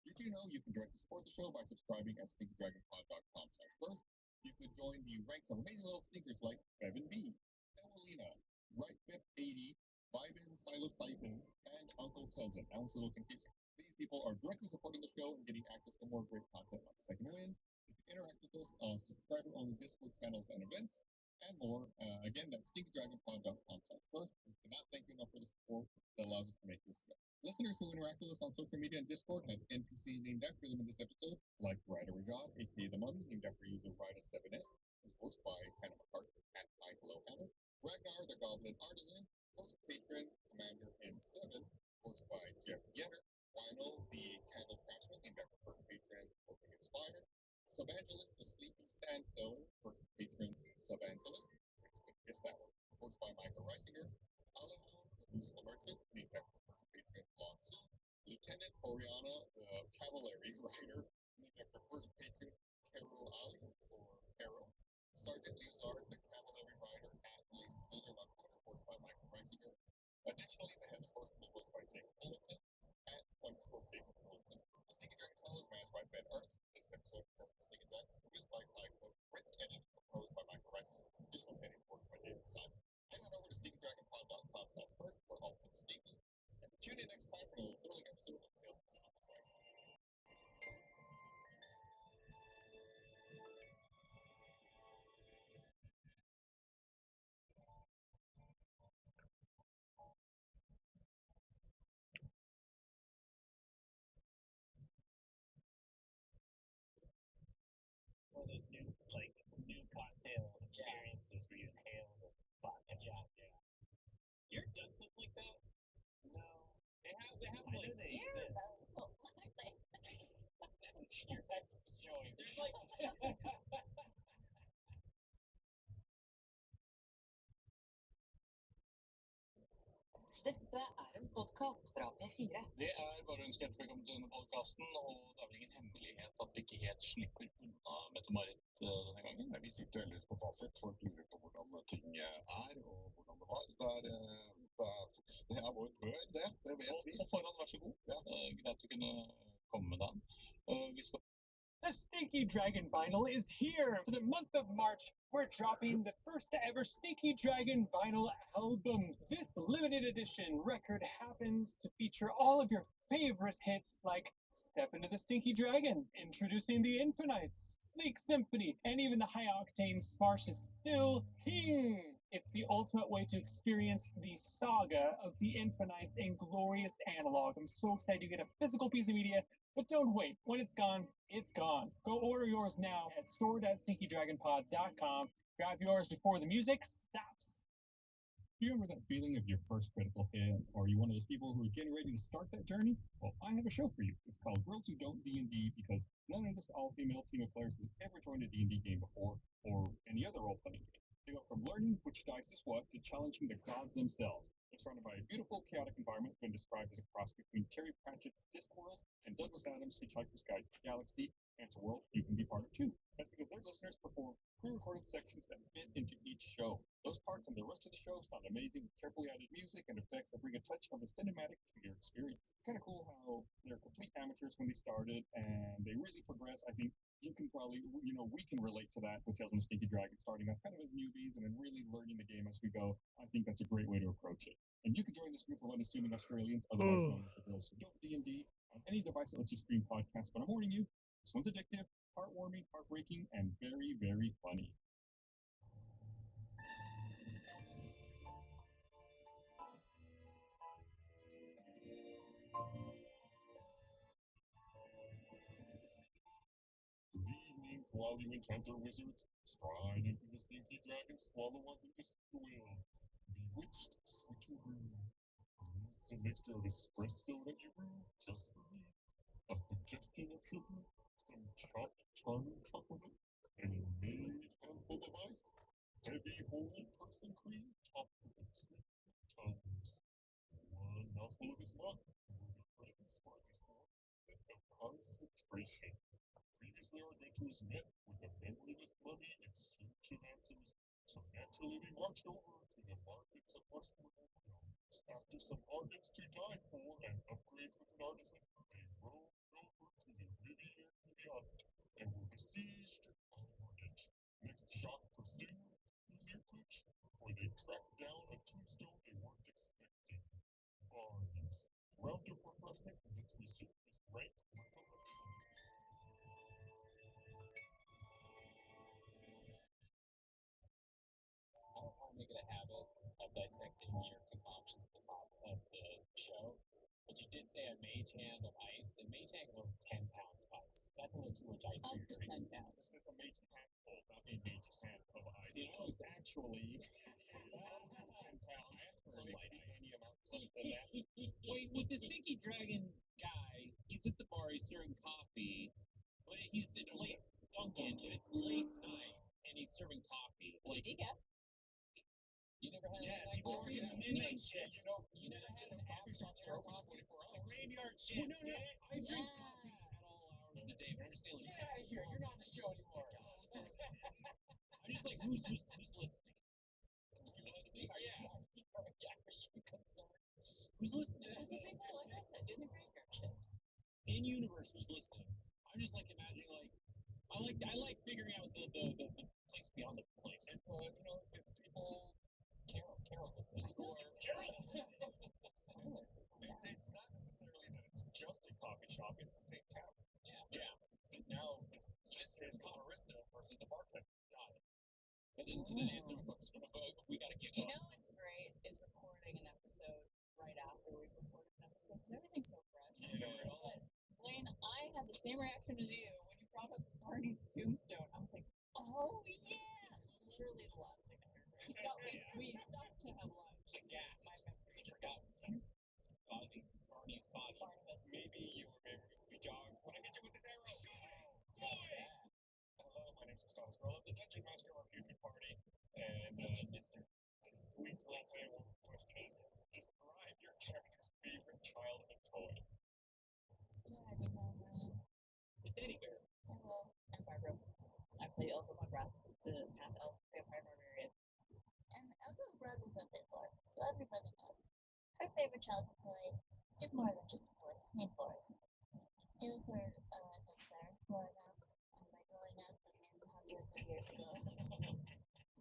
Did you know you can directly support the show by subscribing at stinkydragonpod.com/first? You could join the ranks of amazing little sneakers like Bevan B, Emelina, Right Fit 80, Vibin, Psilocybin, and Uncle Cousin, Ounce Little Teacher. These people are directly supporting the show and getting access to more great content like Second Wind. You can interact with us on subscriber-only Discord channels and events, and more. Again, that's stinkydragonpod.com/first. We cannot thank you enough for the support that allows us to make this show. Listeners who interact with us on social media and Discord have NPCs named after them in this episode, like Ryder Rajad, aka The Mummy, named after user Ryder7S, who's voiced by Hannah McCarthy at Hannah. Ragnar the Goblin Artisan, first patron, Commander N7, voiced by Jeff Yetter. Wino the Candle Craftsman, named after first patron, Hoping Inspired. Subangelus the Sleepy Sandstone, first patron, Subangelus. Guess that one. Voiced by Michael Reisinger. Alamo the Musical Merchant, named after first patron, Monsoon. Lieutenant Oriana the Cavalry Rider, named after first patron, Caro Ali, or Caro. Sergeant Leozard the Cavalry Rider at Lace William on Twitter, voiced by Michael Reisinger. Additionally, the headless horseman was voiced by Jacob Fullerton at _Jacob Fullerton. The Stinky Dragon Tale is managed by Ben Ernst. This episode of the Stinky Dragon is produced by Tycho, written and composed by Michael Reisinger, with additional editing work by David Simon. Head on over to stinkydragonpod.com/first for all things Stinky. And tune in next time for another thrilling episode of Tales of the Stinky Dragon. For those new cocktail experiences where you inhale the vodka. Yeah. You ever done something like that? No. They have I like know they exist. Your text is showing. There's like Dette er en podkast fra P4. Det er bare å ønske hjertelig velkommen til denne podkasten. Og det er vel ingen hemmelighet at vi ikke helt slipper unna Mette-Marit denne gangen. Vi sitter jo heldigvis på fasit. Folk lurer på hvordan ting er, og hvordan det var. Det er vår bør, det vet vi. På forhånd, vær så god. Ja. Greit å kunne komme med den. Vi skal The Stinky Dragon vinyl is here! For the month of March, we're dropping the first ever Stinky Dragon vinyl album. This limited edition record happens to feature all of your favorite hits like Step Into the Stinky Dragon, Introducing the Infinites, Sleek Symphony, and even the high-octane Sparse Still King. It's the ultimate way to experience the saga of the Infinites in glorious analog. I'm so excited you get a physical piece of media. But don't wait. When it's gone, it's gone. Go order yours now at store.stinkydragonpod.com. Grab yours before the music stops. Do you remember that feeling of your first critical hit? Or are you one of those people who are getting ready to start that journey? Well, I have a show for you. It's called Girls Who Don't D&D because none of this all-female team of players has ever joined a D&D game before or any other role-playing game. They go from learning which dice is what to challenging the gods themselves. It's surrounded by a beautiful, chaotic environment been described as a cross between Terry Pratchett's Discworld and Douglas Adams' Hitchhiker's Guide to the Galaxy, and it's a world you can be part of too. That's because their listeners perform pre-recorded sections that fit into each show. Those parts and the rest of the show sound amazing with carefully added music and effects that bring a touch of the cinematic to your experience. It's kind of cool how they're complete amateurs when they started, and they really progress, I think, you can probably, we can relate to that with Tales from the Stinky Dragon, starting off kind of as newbies and then really learning the game as we go. I think that's a great way to approach it. And you can join this group of unassuming Australians, otherwise known as the Girls Who Don't D&D, on any device that lets you stream podcasts. But I'm warning you, this one's addictive, heartwarming, heartbreaking, and very, very funny. Good evening to all you enchanter wizards. Stride into the Stinky Dragon Swallow Unto the Will. Bewitched switcheroo. It's a mixture of espresso that you brew just for me. A suggestion of sugar, some chopped charming chocolate, and a made handful of ice. Heavy whole person cream topped with a treat of tongues. One mouthful of this mug will be friends for at least more than a concentration. Previously, our adventurers met with a memoryless mummy in search of answers, so naturally they marched over to the markets of Westwood and Realms. After some markets to die for and upgrades with an artisan, they rode over to the Riviera Yacht and were besieged by Mortgage. Next shock pursued Lupuch, where they tracked down a tombstone they weren't expecting. Barnes. Roundup refreshment that's resumed with rank recollection. I don't want to make it a habit of dissecting your concoctions at the top of the show, but you did say a mage hand of ice. The mage hand can hold 10 pounds of ice. That's a little too much ice for your drink. 10 pounds. This is a mage handful, not a mage hand of ice. You know, it's actually 10 pounds. for light ice. Any amount less than that. Wait, with the Stinky Dragon guy, he's at the bar, he's serving coffee, but he's at late Dunkin', but it's late night, and he's serving coffee. Like, Decaf. You never had yeah, that before coffee? midnight shift. You never had an Coffee shops are open coffee? 24 The hours. graveyard shift. Well, no, I drink Yeah. coffee at all hours of the day, but I'm stealing Get out of here. You're not on the show anymore. I'm just like, who's listening? Who's listening? Are you concerned? Who's listening? That's the thing, like I said, doing the graveyard shift. In universe, who's listening? I'm just like imagining, like, I like figuring out the place beyond the place. It's people. Carol's listening. Or Carol. Spoiler. It's not necessarily that it's just a coffee shop, it's the same tavern. Yeah. Now, it's the barista versus the bartender. Got it. That didn't answer my question. We gotta give You up. know what's great is recording an episode right after we've recorded an episode because everything's so fresh. But Blaine, I had the same reaction as you when you brought up Barney's tombstone. I was like, oh yeah, literally the last thing I heard. We stopped to have lunch. A gas. My memory You just forgot got Barney's body. Barnabas. Maybe you were able to jog when I hit you with this arrow. Hello, my name's Gustav Scroll. I'm the Dungeon Master of our future party. And this is the week's roleplay. One question is, describe your character's favorite childhood toy. Yeah, you know, The teddy bear. hello, I'm Barbara. I play Elva McGrath, the half-elf vampire barbarian. And Elva's Breath is a Fiddler, so everybody knows. Her favorite childhood toy is more than just a toy. It's named Boris. It was her teddy bear growing up, and by growing up, I mean hundreds of years ago.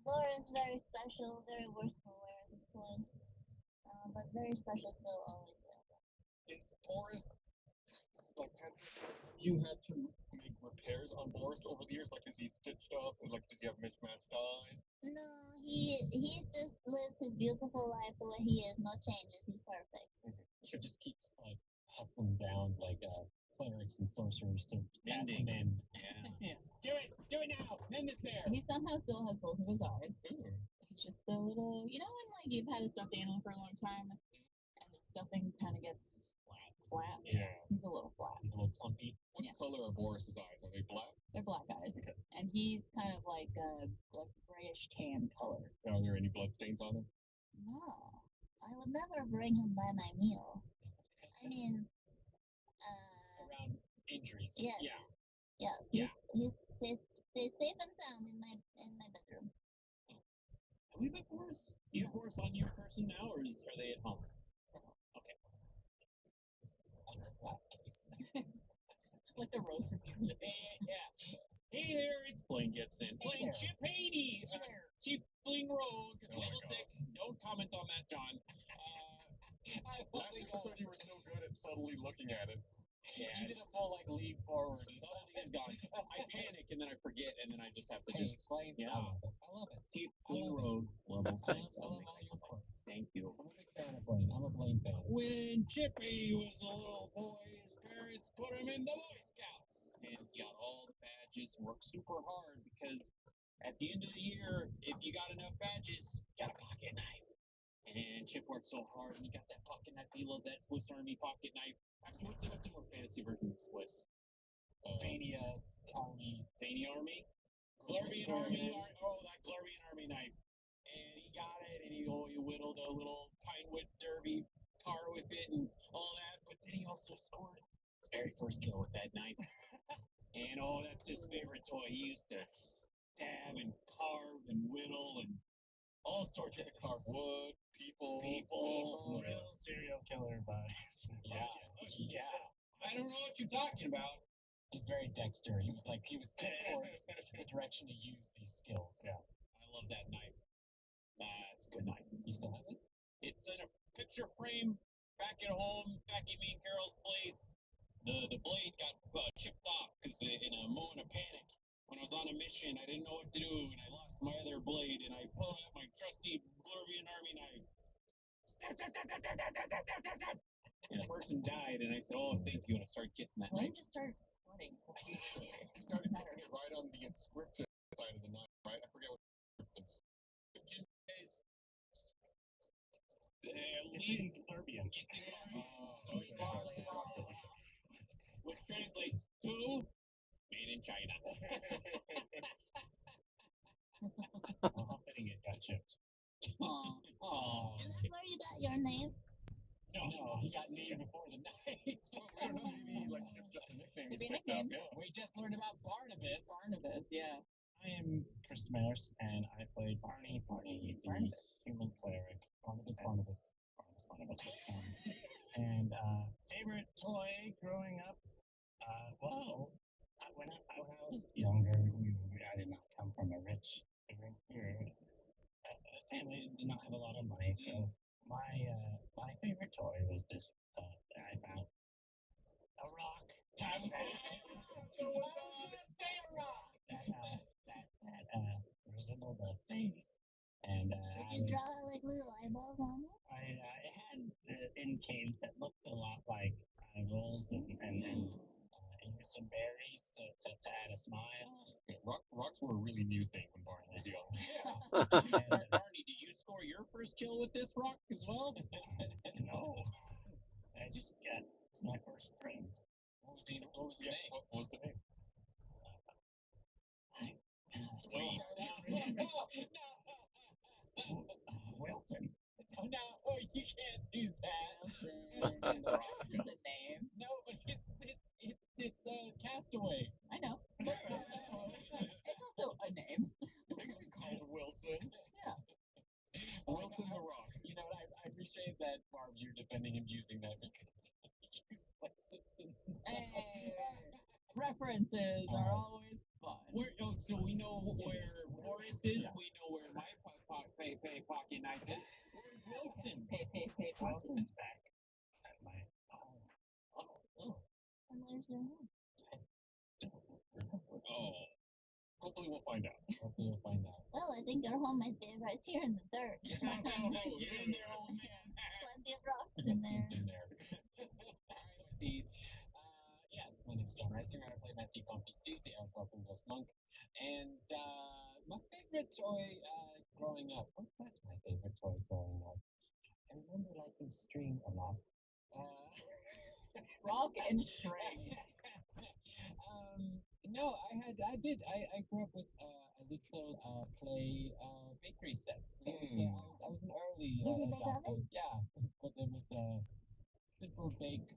Boris is very special, very wasteful at this point, but very special still always to Elva. Is Boris, like, has you had to make repairs on Boris over the years? Like, is he stitched up? Like, does he have mismatched eyes? No, he just lives his beautiful life the way he is. No changes. He's perfect. She just keeps like hustling down like clerics and sorcerers to pass the mend. Yeah. Do it now. Mend this bear. He somehow still has both of his eyes. He's just a little, when like you've had a stuffed animal for a long time, and the stuffing kind of gets flat. Yeah. He's a little flat. He's a little clumpy. What color are Boris's eyes? Are they black? They're black eyes, Okay. and he's kind of like a grayish tan color. Are there any bloodstains on him? No, I would never bring him by my meal. I mean, Around injuries. Yes. Yeah. He's stays safe and sound in my bedroom. Have we met Boris? Do you have Boris on your person now, or are they at home? Okay. This is like the last case. Like the roast from you. Yeah. Hey there, it's Blaine Gibson playing there. Chip Haney, Hey there. Tiefling Rogue, Oh my level God. 6. Don't comment on that, John. I Last only episode you were so good at subtly looking at it. You did a full like leap forward. Suddenly it's gone. I panic and then I forget and then I just have to Hey, just Blaine, yeah. I love it. I love it. Tiefling love it. Rogue, level 6. I love all your quotes. Thank you. I'm a big fan of Blaine. I'm a Blaine fan. When Chippy was a little boy, his parents put him in the Boy Scouts, and he got all the badges and worked super hard because at the end of the year, if you got enough badges, you got a pocket knife. And Chip worked so hard, and he got that pocket knife. He loved that Swiss Army pocket knife. Actually, what's a more fantasy version of Swiss? Fania Army. Fania Army? Glurvian Army. That Glurvian Army knife. And he got it, and he whittled a little Pinewood Derby car with it and all that. But then he also scored his very first kill with that knife. And that's his favorite toy. He used to stab and carve and whittle and all sorts of things. Carve wood, people. Real serial killer vibes. Yeah. I don't know what you're talking about. He's very Dexter. He was set towards the direction to use these skills. Yeah. I love that knife. It's a good knife. Do you still have it? It's in a picture frame back at home, back at me and Carol's place. The blade got chipped off because in a moment of panic, when I was on a mission, I didn't know what to do, and I lost my other blade, and I pulled out my trusty Glurvian Army knife. Stab, stab, stab, stab, stab, stab, stab, stab, stab, stab. And the person died, and I said, "Oh, thank you," and I started kissing that Blaine knife. just started sweating profusely. You started kissing it right on the inscription side of the knife, right? I forget what it's. It's in Glurbian. Which translates to made in China. How fitting it got chipped. Aw. Oh, Is that where you got your name? no, he got named before the night. Maybe like just a nickname. Maybe he's a picked up, nickname. yeah. We just learned about Barnabas. Barnabas, yeah. I am Chris Maris, and I played Barney, the human cleric. Barnabas. And favorite toy growing up? When I was younger, I did not come from a rich family. Did not have a lot of money, so my favorite toy was this that I found. A rock. That resembled a face, and Did you draw like little eyeballs on it? it had in-canes that looked a lot like eyeballs and used some berries to add a smile. Yeah, rocks were a really new thing when Barney was young. Barney, did you score your first kill with this rock as well? No, it's my first friend. What was the name? What was the name? Sweet. Wilson. No, you can't do that. Wilson's a name. No, but it's Castaway. I know. It's also a name. They could be called Wilson. Yeah. Wilson the Rock. You know what? I appreciate that, Barb. You're defending him using that because he used like Simpsons and stuff. Hey, references are always fun. So we know where Boris is. We know where my pocket knife is. Where's Wilson? Pay. Wilson's back at my home. And there's your home. Oh. Hopefully we'll find out. Well, I think your home might be right here in the dirt. Get in there, old man. Plenty of rocks in there. Yes, my name is John Reister, and I play Nancy Compastis, the elf and ghost monk. And my favorite toy growing up. What was my favorite toy growing up? I remember liking string a lot. Rock and string. No, I did. I grew up with a little play bakery set. I was an early Easy bake adopter. oven? Yeah, but it was a simple bake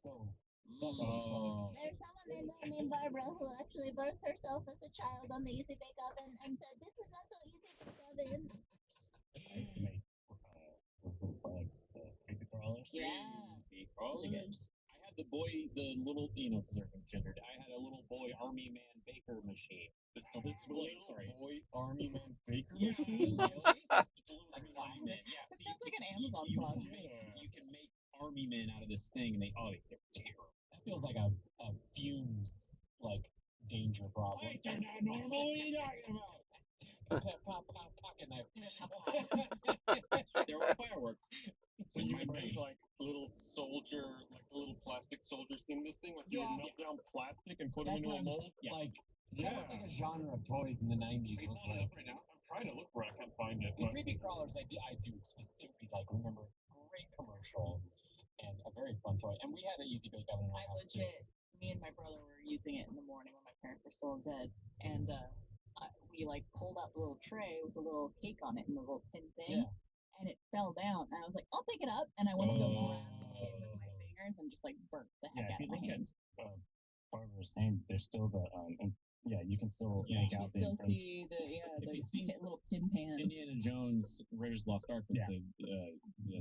stove. There's someone I know named Barbara who actually burnt herself as a child on the Easy Bake Oven and said, "This is not so easy to oven." Make those little bugs, the creepy crawlers. Yeah. Creepy crawlers. I had the little, because they're considered. I had a little boy army man baker machine. This Little sorry. boy army man baker Yeah, machine. yeah, it's the little Like army man. Yeah, That sounds like an Amazon you product. you can make army men out of this thing, and they're terrible. That feels like a fumes like danger problem. Wait, they're not normal. What are you talking about? Pocket knife. There were fireworks. So you My would brain. make like little soldier, like the little plastic soldiers in this thing. Like you would melt down plastic and put them That's into a what mold. Like Yeah. that was like a genre of toys in the 90s. I'm Was pulling it like up right now. I'm trying to look for it. I can't find it. the But creepy crawlers. I do specifically like remember great commercial and a very fun toy. And we had an easy bake oven in our I house too. legit, me and my brother were using it in the morning when my parents were still in bed, and we like pulled out the little tray with the little cake on it and the little tin thing, and it fell down. And I was like, I'll pick it up, and I went to go grab the tin with my fingers and just like burnt the heck Yeah, out if of you my look hand. at Farmer's Hand, there's still the you can still make You out can the still see the If you see little tin pan. Indiana Jones, Raiders of the Lost Ark with the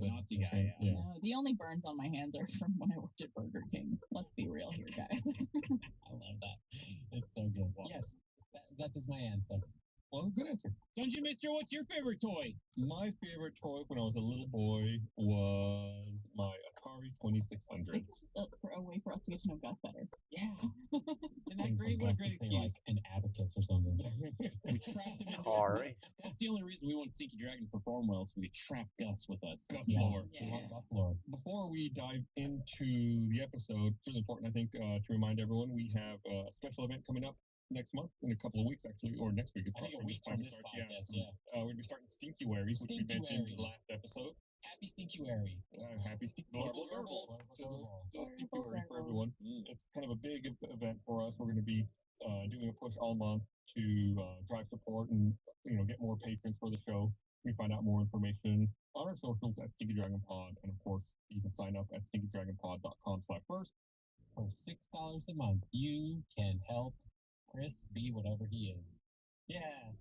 Nazi guy. thing, yeah. No, the only burns on my hands are from when I worked at Burger King. Let's be real here, guys. I love that. It's so good. Yes, that is my answer. Well, good answer. Dungeon Mister, what's your favorite toy? My favorite toy when I was a little boy was my Atari 2600. This is just a way for us to get to know Gus better. Yeah. Isn't that great? What a great excuse. Like an abacus or something. We trapped him in Atari. That's the only reason we want Stinky Dragon to perform well, so we trapped Gus with us. Gus Yeah. lore. We Yeah. want Gus lore. Before we dive into the episode, it's really important, I think, to remind everyone we have a special event coming up next month, in a couple of weeks, actually, or next week. I think a when week from this podcast, yeah. We're going to be starting Stinkuary, which we mentioned in the last episode. Happy Stinkuary. Happy Stinkuary to Stinkuary for everyone. It's kind of a big event for us. We're going to be doing a push all month to drive support and get more patrons for the show. You can find out more information on our socials at Stinky Dragon Pod, and of course, you can sign up at stinkydragonpod.com/first. For $6 a month, you can help Chris be whatever he is. Yeah.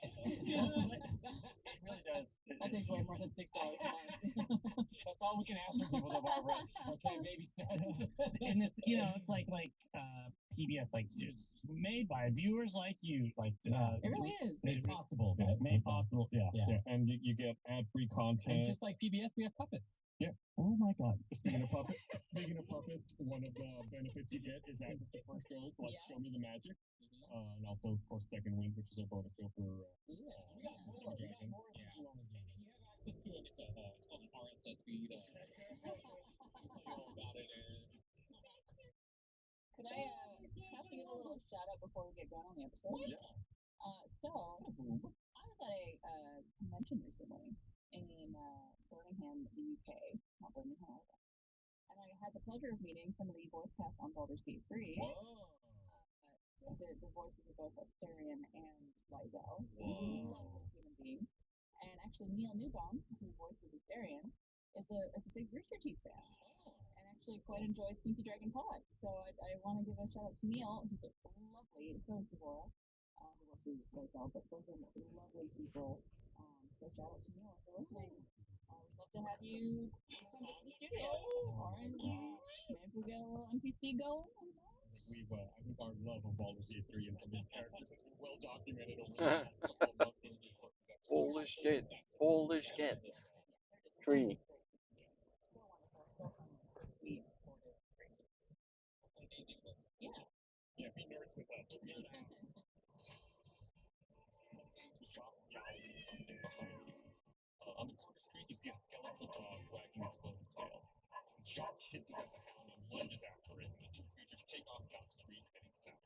It really does. That takes way more than $6 a month. That's all we can ask from people, though, Barbara. Okay, baby steps. And this, it's like PBS, like it's made by viewers like you, like It really is. Made possible. made possible. Yeah. And you get ad-free And content. just like PBS, we have puppets. Oh my God! Speaking of puppets, one of the benefits you get is access to first shows like Yeah. Show Me the Magic, and also of course Second Wind, which is our bonus show for We got more than you want to do. You have access to it. It's called an RSS feed. Tell you all about it, Aaron. Could I have to give a little shout out before we get going on the episode? Yeah. So I was at a convention recently in Birmingham, the UK, not Birmingham, and I had the pleasure of meeting some of the voice cast on Baldur's Gate 3. The voices of both Astarion and Lysel. Lovely human beings. And actually, Neil Newbon, who voices Astarion, is a big Rooster Teeth fan. And actually quite enjoys Stinky Dragon Pod. So I want to give a shout out to Neil. He's lovely. So is Devorah, who voices Lysel. But those are lovely people. So shout out to Neil if you're listening. We'd love to have you come to the studio. Maybe we'll get a little NPC going. I think our love of Baldur's Gate 3 and some of these characters has been well documented over the last couple of months. Baldur's Gate. Baldur's Gate 3. So wonderful, so fun, so sweet, supportive, great kids. Yeah. Yeah, be nerds with us. On the corner street, you see a skeletal dog wagging its bony tail. Jock hisses at the hound and lunges after it, and the two creatures take off down the street heading south.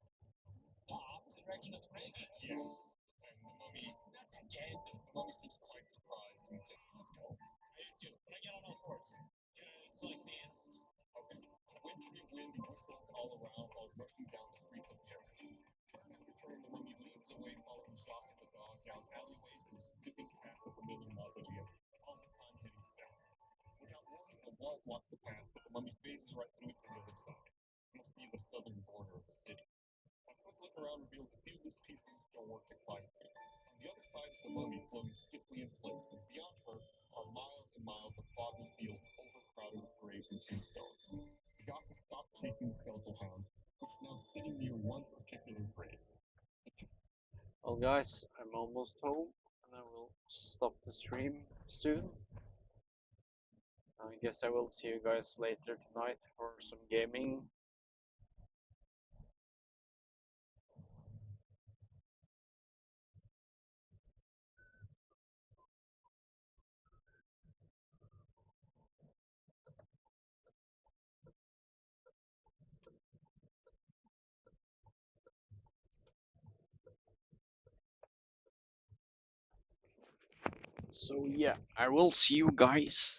The opposite direction of the bridge. Yeah. And the mummy, that's dead. The mummy seems quite surprised and says, "Let's go." I do too. When I get on all fours. It's like the animals. Okay. A wintry wind whistles all around while rushing down the streets of Paris. Turn after turn, the mummy leads away, following Jacques and the dog down alleyways and skipping past the familiar mausoleum, all the time heading south. Without warning, a wall blocks the path, but the mummy phases right through it to the other side. It must be the southern border of the city. A quick look around reveals a few-loose pieces of stonework to climb through. On the other side is the mummy floating stiffly in place, and beyond her are miles and miles of foggy fields overcrowded with graves and tombstones. Jacques is Well, guys, I'm almost home, and I will stop the stream soon. I guess I will see you guys later tonight for some gaming. So yeah, I will see you guys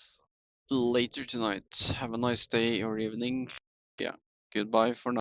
later tonight. Have a nice day or evening. Yeah, goodbye for now.